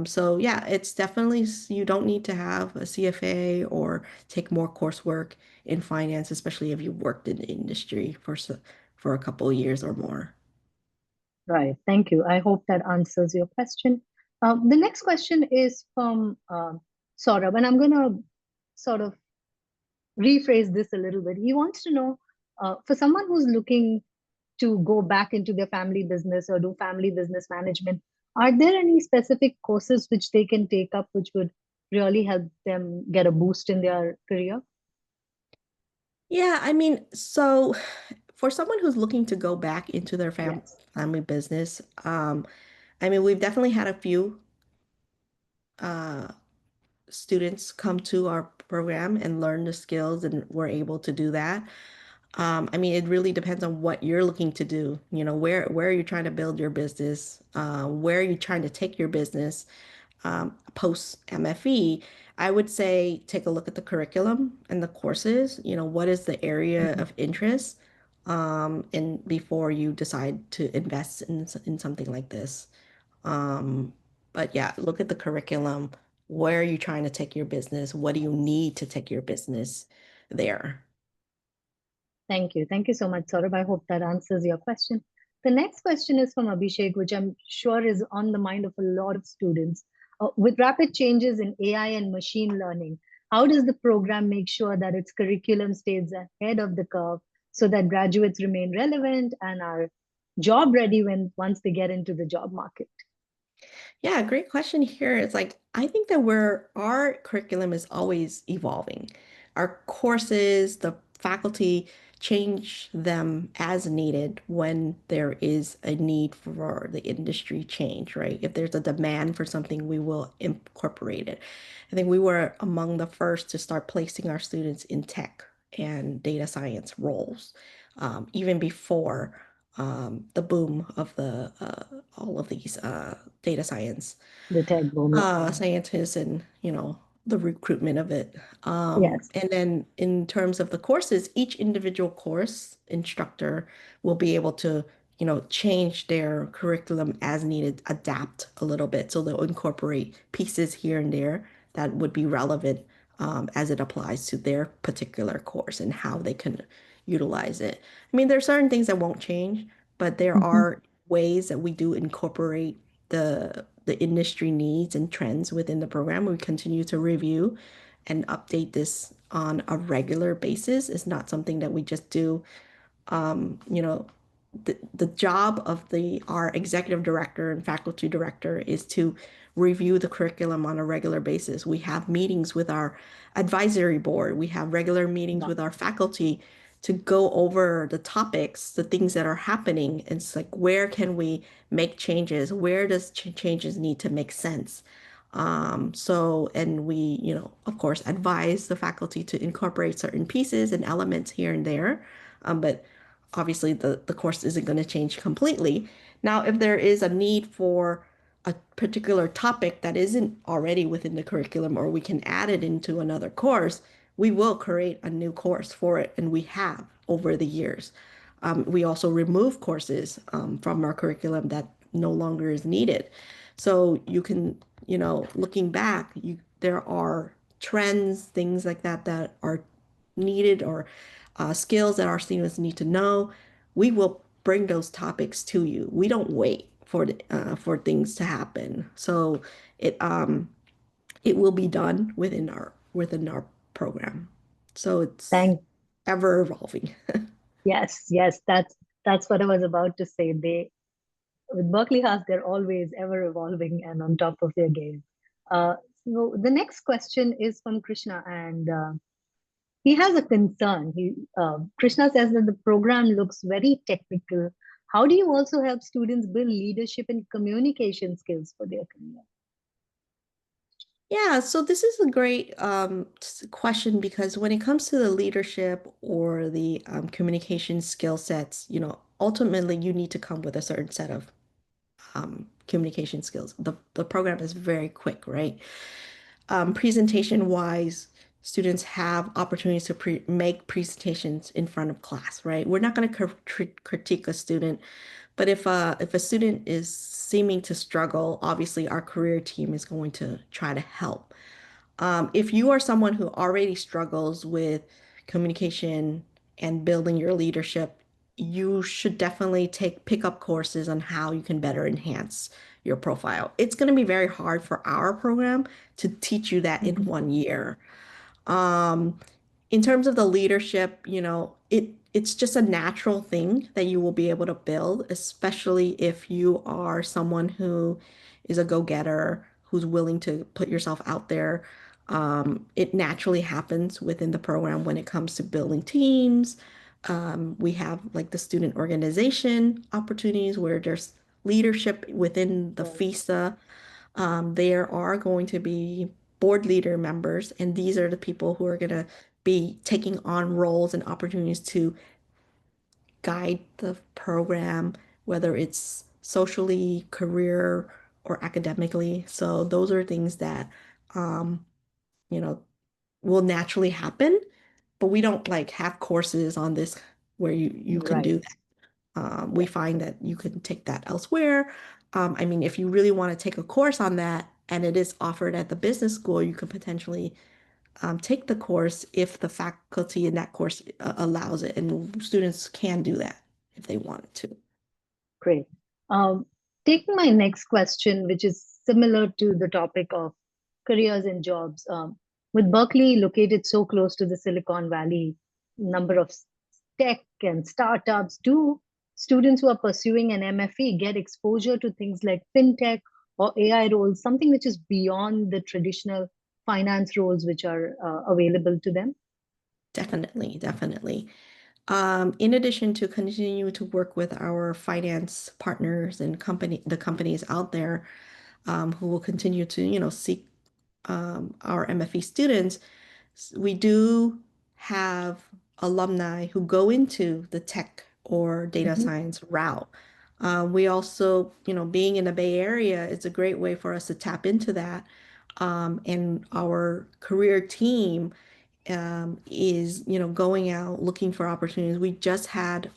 So yeah, it's definitely you don't need to have a CFA or take more coursework in finance, especially if you've worked in the industry for a couple of years or more. Right. Thank you. I hope that answers your question. The next question is from Saurabh, and I'm going to sort of rephrase this a little bit. He wants to know, for someone who's looking to go back into their family business or do family business management, are there any specific courses which they can take up which would really help them get a boost in their career? Yeah, I mean, so for someone who's looking to go back into their Yes. family business, I mean, we've definitely had a few uh, students come to our program and learn the skills, and we're able to do that. I mean, it really depends on what you're looking to do. You know, where are you trying to build your business? Where are you trying to take your business? Post MFE, I would say take a look at the curriculum and the courses. You know, what is the area Mhm. of interest? And before you decide to invest in something like this. Um, but yeah, look at the curriculum. Where are you trying to take your business? What do you need to take your business there? Thank you. Thank you so much, Saurabh. I hope that answers your question. The next question is from Abhishek, which I'm sure is on the mind of a lot of students. With rapid changes in AI and machine learning, how does the program make sure that its curriculum stays ahead of the curve so that graduates remain relevant and are job ready when once they get into the job market? Yeah, great question here. It's like I think that our curriculum is always evolving. Our courses, the faculty change them as needed when there is a need for the industry change, right? If there's a demand for something, we will incorporate it. I think we were among the first to start placing our students in tech and data science roles, even before the boom of the all of these data science The tech boom, yeah. scientists and the recruitment of it. Yes, And then in terms of the courses, each individual course instructor will be able to change their curriculum as needed, adapt a little bit. So they'll incorporate pieces here and there that would be relevant as it applies to their particular course and how they can utilize it. I mean, there are certain things that won't change, but there Mhm. are ways that we do incorporate the industry needs and trends within the program. We continue to review and update this on a regular basis. It's not something that we just do you know, the job of the our executive director and faculty director is to review the curriculum on a regular basis. We have meetings with our advisory board. We have regular meetings Yeah. with our faculty to go over the topics, the things that are happening. It's like where can we make changes? Where does changes need to make sense? And we, of course, advise the faculty to incorporate certain pieces and elements here and there. But obviously the course isn't going to change completely. Now, if there is a need for a particular topic that isn't already within the curriculum, or we can add it into another course, we will create a new course for it, and we have over the years. We also remove courses from our curriculum that no longer is needed. So you can, looking back, there are trends, things like that that are needed, or skills that our students need to know. We will bring those topics to you. We don't wait for things to happen. So it it will be done within our program. So it's Thank ever evolving. yes, yes, that's what I was about to say. They with Berkeley House, they're always ever evolving and on top of their game. Uh, so the next question is from Krishna, and he has a concern. Krishna says that the program looks very technical. How do you also help students build leadership and communication skills for their career? Yeah, so this is a great question, because when it comes to the leadership or the communication skill sets, ultimately you need to come with a certain set of communication skills. The program is very quick, right? Presentation wise, students have opportunities to make presentations in front of class, right? We're not going to critique a student, but if a student is seeming to struggle, obviously our career team is going to try to help. If you are someone who already struggles with communication and building your leadership, you should definitely pick up courses on how you can better enhance your profile. It's going to be very hard for our program to teach you that in Mhm. 1 year. Um, in terms of the leadership, it's just a natural thing that you will be able to build, especially if you are someone who is a go-getter, who's willing to put yourself out there. It naturally happens within the program when it comes to building teams. We have like the student organization opportunities where there's leadership within the Right, FISA. There are going to be board leader members, and these are the people who are going to be taking on roles and opportunities to guide the program, whether it's socially, career, or academically. So those are things that, um, you know, will naturally happen, but we don't like have courses on this where you can right, do that. We right. find that you can take that elsewhere. I mean, if you really want to take a course on that and it is offered at the business school, you could potentially take the course if the faculty in that course allows it, and students can do that if they wanted to. Great. Um, Taking my next question, which is similar to the topic of careers and jobs, with Berkeley located so close to the Silicon Valley, number of tech and startups, do students who are pursuing an MFE get exposure to things like fintech or AI roles, something which is beyond the traditional finance roles which are available to them? Definitely, definitely. In addition to continue to work with our finance partners and the companies out there, who will continue to, seek our MFE students, we do have alumni who go into the tech or data Mhm. science route. We also, being in the Bay Area, it's a great way for us to tap into that. And our career team is, going out looking for opportunities. We just had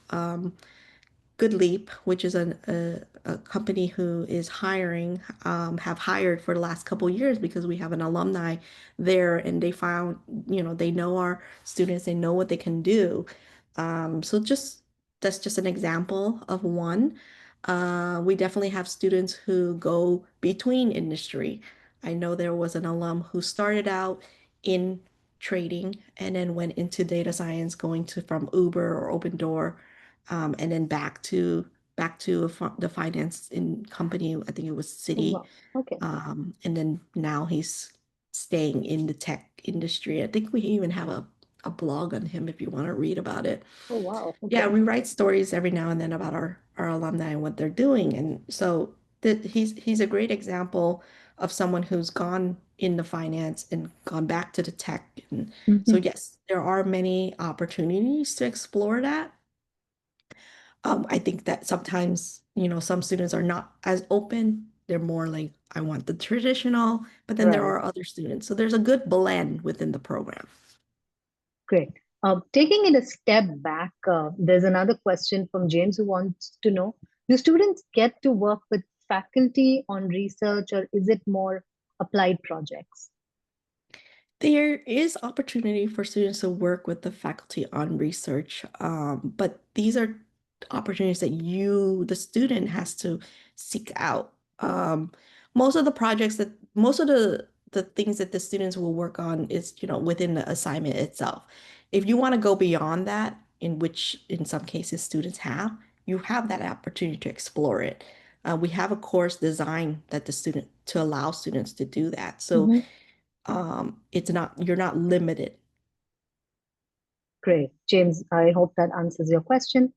Good Leap, which is a company who is hiring, have hired for the last couple years because we have an alumni there and they found, they know our students, they know what they can do. So that's just an example of one. We definitely have students who go between industry. I know there was an alum who started out in trading and then went into data science, going to from Uber or Open Door, and then back to the finance in company. I think it was Oh, Citi, wow. Okay. and then now he's staying in the tech industry. I think we even have a blog on him if you want to read about it. Oh, wow. Yeah, Okay. we write stories every now and then about our alumni and what they're doing, and so he's a great example of someone who's gone into finance and gone back to the tech. And so Mhm. yes, there are many opportunities to explore that. I think that sometimes, some students are not as open. They're more like, I want the traditional, but then there Right. are other students. So there's a good blend within the program. Great. Taking it a step back, there's another question from James who wants to know, do students get to work with faculty on research or is it more applied projects? There is opportunity for students to work with the faculty on research, but these are opportunities that the student, has to seek out. Most of the things that the students will work on is, within the assignment itself. If you want to go beyond that, in which in some cases students you have that opportunity to explore it. We have a course designed to allow students to do that. So Mhm. it's not you're not limited. Great. James, I hope that answers your question.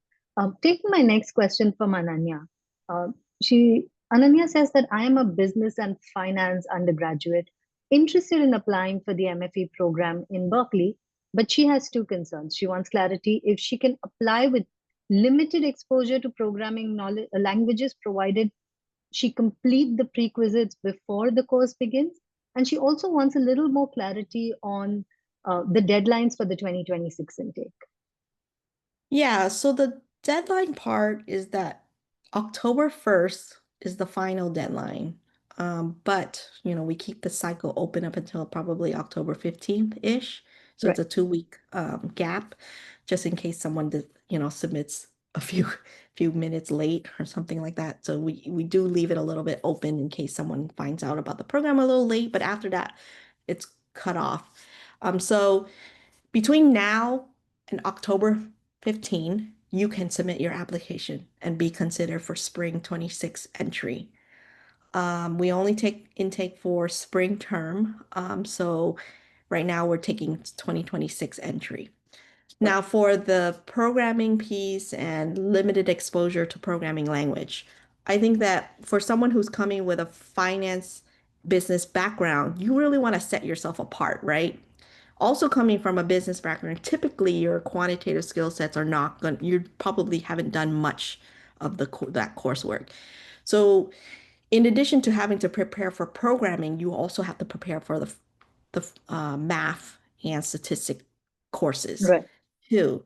Taking my next question from Ananya. Ananya says that I am a business and finance undergraduate interested in applying for the MFE program in Berkeley, but she has two concerns. She wants clarity if she can apply with limited exposure to programming knowledge, languages provided she complete the prerequisites before the course begins. And she also wants a little more clarity on the deadlines for the 2026 intake. Yeah, so the deadline part is that October 1st is the final deadline. But we keep the cycle open up until probably October 15th-ish. So it's Right. a 2-week gap, just in case someone submits a few minutes late or something like that. So we do leave it a little bit open in case someone finds out about the program a little late, but after that, it's cut off. So between now and October 15, you can submit your application and be considered for spring 26 entry. We only take intake for spring term. So right now we're taking 2026 entry. Now, for the programming piece and limited exposure to programming language, I think that for someone who's coming with a finance business background, you really want to set yourself apart, right? Also coming from a business background, typically your quantitative skill sets are not going, you probably haven't done much of that coursework. So in addition to having to prepare for programming, you also have to prepare for the math and statistic courses Right. too.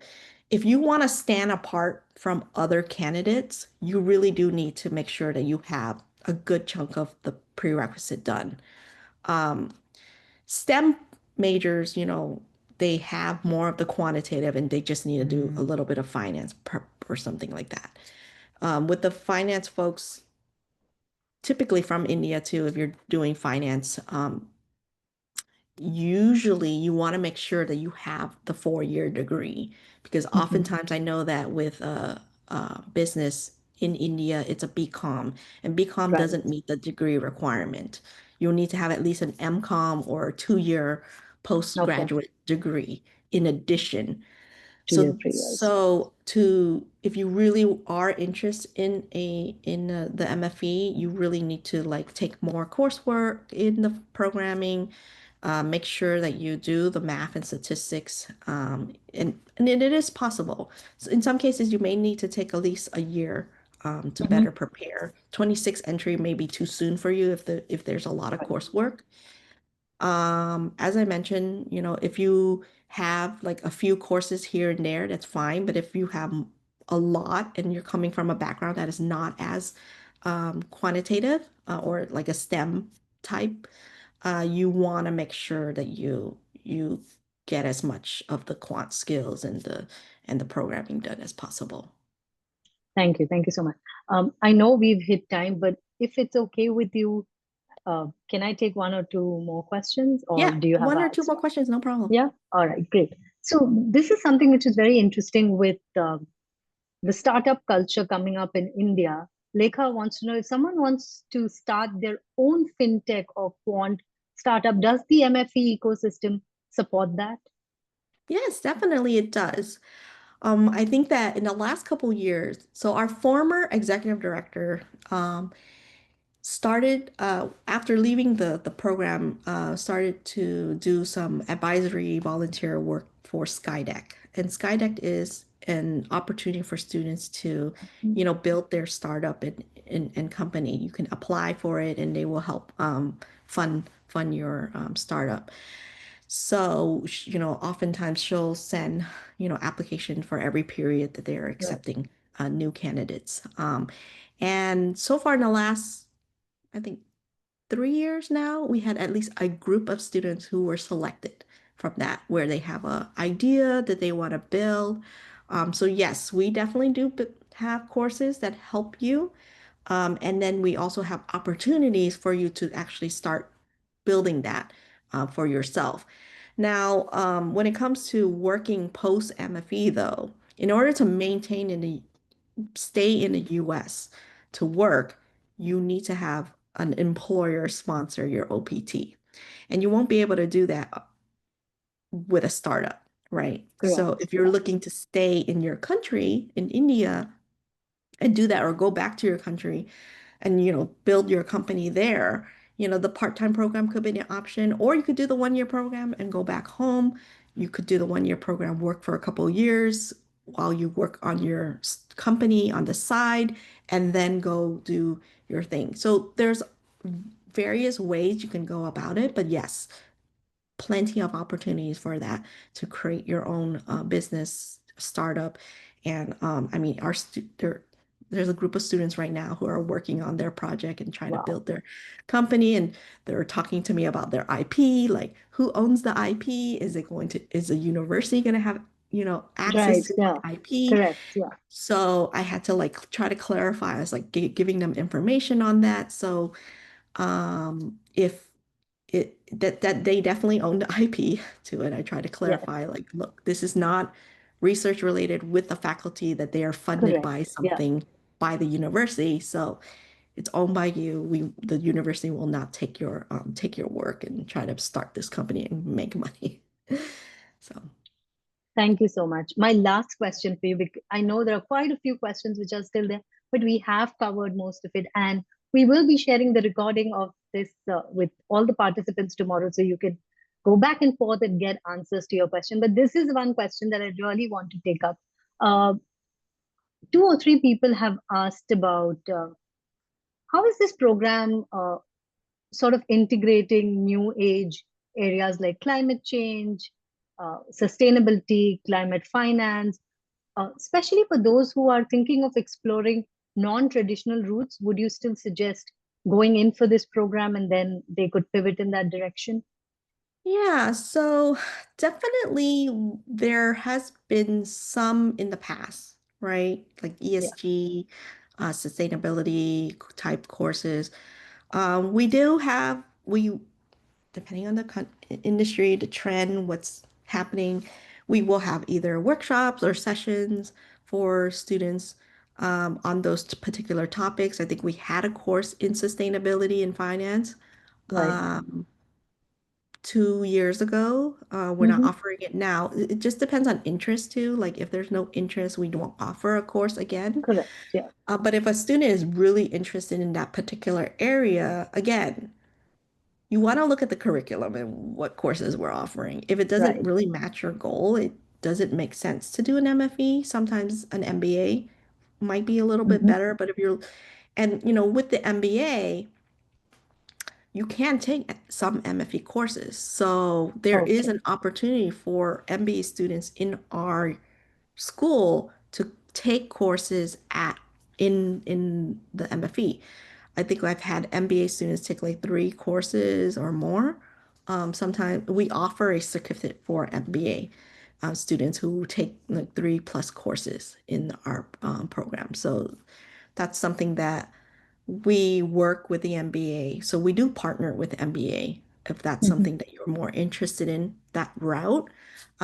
If you want to stand apart from other candidates, you really do need to make sure that you have a good chunk of the prerequisite done. Um, STEM majors, they have more of the quantitative and they just need to do a little bit of finance prep or something like that. With the finance folks, typically from India too, if you're doing finance, usually you want to make sure that you have the 4-year degree because Mhm. oftentimes I know that with business in India, it's a BCom, and BCom Right. doesn't meet the degree requirement. You'll need to have at least an MCom or a 2-year Okay. postgraduate degree in addition. 2 years, So, 3 years. if you really are interested in the MFE, you really need to like take more coursework in the programming, make sure that you do the math and statistics, and it is possible. So in some cases, you may need to take at least a year to Hmm. better prepare. 26 entry may be too soon for you if there's a lot of Right. coursework. As I mentioned, if you have like a few courses here and there, that's fine. But if you have a lot and you're coming from a background that is not as quantitative or like a STEM type, you want to make sure that you get as much of the quant skills and the programming done as possible. Thank you. Thank you so much. I know we've hit time, but if it's okay with you, can I take one or two more questions, or Yeah, do you have one or two answer? more questions, no problem. Yeah. All right. Great. So this is something which is very interesting with the startup culture coming up in India. Lekha wants to know if someone wants to start their own fintech or quant startup, does the MFE ecosystem support that? Yes, definitely it does. I think that in the last couple years, so our former executive director started after leaving the program, started to do some advisory volunteer work for Skydeck. And Skydeck is an opportunity for students to, Mhm. build their startup and company. You can apply for it, and they will help fund your startup. So, oftentimes she'll send, application for every period that they're Right. accepting new candidates. And so far in the last, I think, 3 years now, we had at least a group of students who were selected from that, where they have an idea that they want to build. So yes, we definitely do have courses that help you. And then we also have opportunities for you to actually start building that for yourself. Now, when it comes to working post MFE, though, in order to maintain in the stay in the US to work, you need to have an employer sponsor your OPT. And you won't be able to do that with a startup, right? So Correct. if you're looking to stay in your country, in India, and do that or go back to your country, and build your company there, the part-time program could be an option, or you could do the 1-year program and go back home. You could do the 1-year program, work for a couple of years while you work on your company on the side, and then go do your thing. So there's various ways you can go about it, but yes, plenty of opportunities for that to create your own business startup. And I mean, there's a group of students right now who are working on their project and trying to Wow. build their company, and they're talking to me about their IP, like who owns the IP? Is the university going to have access Right. to Yeah. my IP. Correct. Yeah. So I had to like try to clarify. I was like giving them information on that. So if that they definitely own the IP to it, I try to Yes. clarify like, look, this is not research related with the faculty that they are funded Correct. by Yeah. something by the university. So it's owned by you. The university will not take your work and try to start this company and make money. So Thank you so much. My last question for you, because I know there are quite a few questions which are still there, but we have covered most of it. And we will be sharing the recording of this with all the participants tomorrow. So you can go back and forth and get answers to your question. But this is one question that I really want to take up. Uh, Two or three people have asked about how is this program sort of integrating new age areas like climate change, sustainability, climate finance, especially for those who are thinking of exploring non-traditional routes. Would you still suggest going in for this program and then they could pivot in that direction? yeah, so definitely there has been some in the past, right? Like Yeah, ESG, sustainability type courses. We do have, depending on the industry, the trend, what's happening, we will have either workshops or sessions for students on those particular topics. I think we had a course in sustainability and finance. right. Um, 2 years ago. We're not Hmm. offering it now. It just depends on interest too. Like if there's no interest, we don't offer a course again. Correct. Yeah. But if a student is really interested in that particular area, again, you want to look at the curriculum and what courses we're offering. If it doesn't Right. really match your goal, it doesn't make sense to do an MFE. Sometimes an MBA might be a little bit Hmm. better, but with the MBA, you can take some MFE courses. So there is Okay. an opportunity for MBA students in our school to take courses in the MFE. I think I've had MBA students take like 3 courses or more. Sometimes we offer a certificate for MBA students who take like 3+ courses in our program. So that's something that we work with the MBA. So we do partner with the MBA if that's Hmm. something that you're more interested in that route.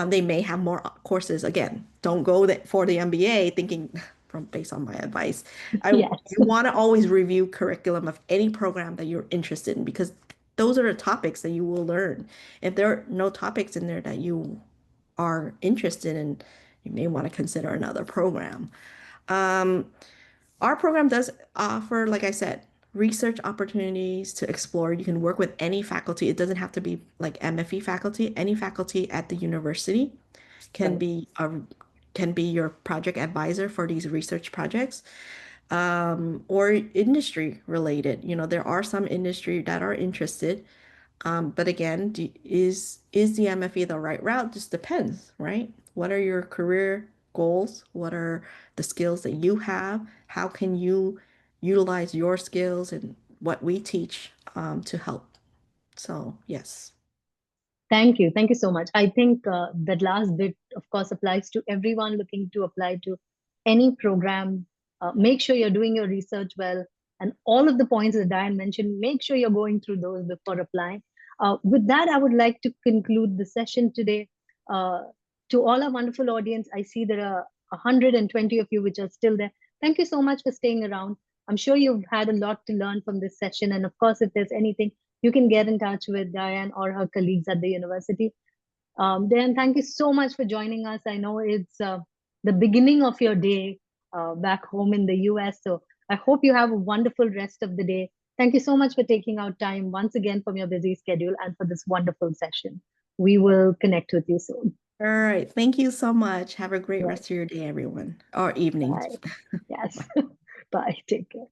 They may have more courses. Again, don't go for the MBA thinking from based on my advice. Yes. You want to always review curriculum of any program that you're interested in because those are the topics that you will learn. If there are no topics in there that you are interested in, you may want to consider another program. Um, our program does offer, like I said, research opportunities to explore. You can work with any faculty. It doesn't have to be like MFE faculty. Any faculty at the university can Right. be a can be your project advisor for these research projects, or industry related. There are some industry that are interested. But again, is the MFE the right route? Just depends, right? What are your career goals? What are the skills that you have? How can you utilize your skills and what we teach to help? So, yes. Thank you. Thank you so much. I think that last bit, of course, applies to everyone looking to apply to any program. Make sure you're doing your research well. And all of the points that Diane mentioned, make sure you're going through those before applying. With that, I would like to conclude the session today. Uh, to all our wonderful audience, I see there are 120 of you which are still there. Thank you so much for staying around. I'm sure you've had a lot to learn from this session. And of course, if there's anything you can get in touch with Diane or her colleagues at the university. Diane, thank you so much for joining us. I know it's the beginning of your day back home in the US. So I hope you have a wonderful rest of the day. Thank you so much for taking out time once again from your busy schedule and for this wonderful session. We will connect with you soon. All right. Thank you so much. Have a great Right. rest of your day, everyone, or evening. Bye. Yes. Bye. Bye. Take care.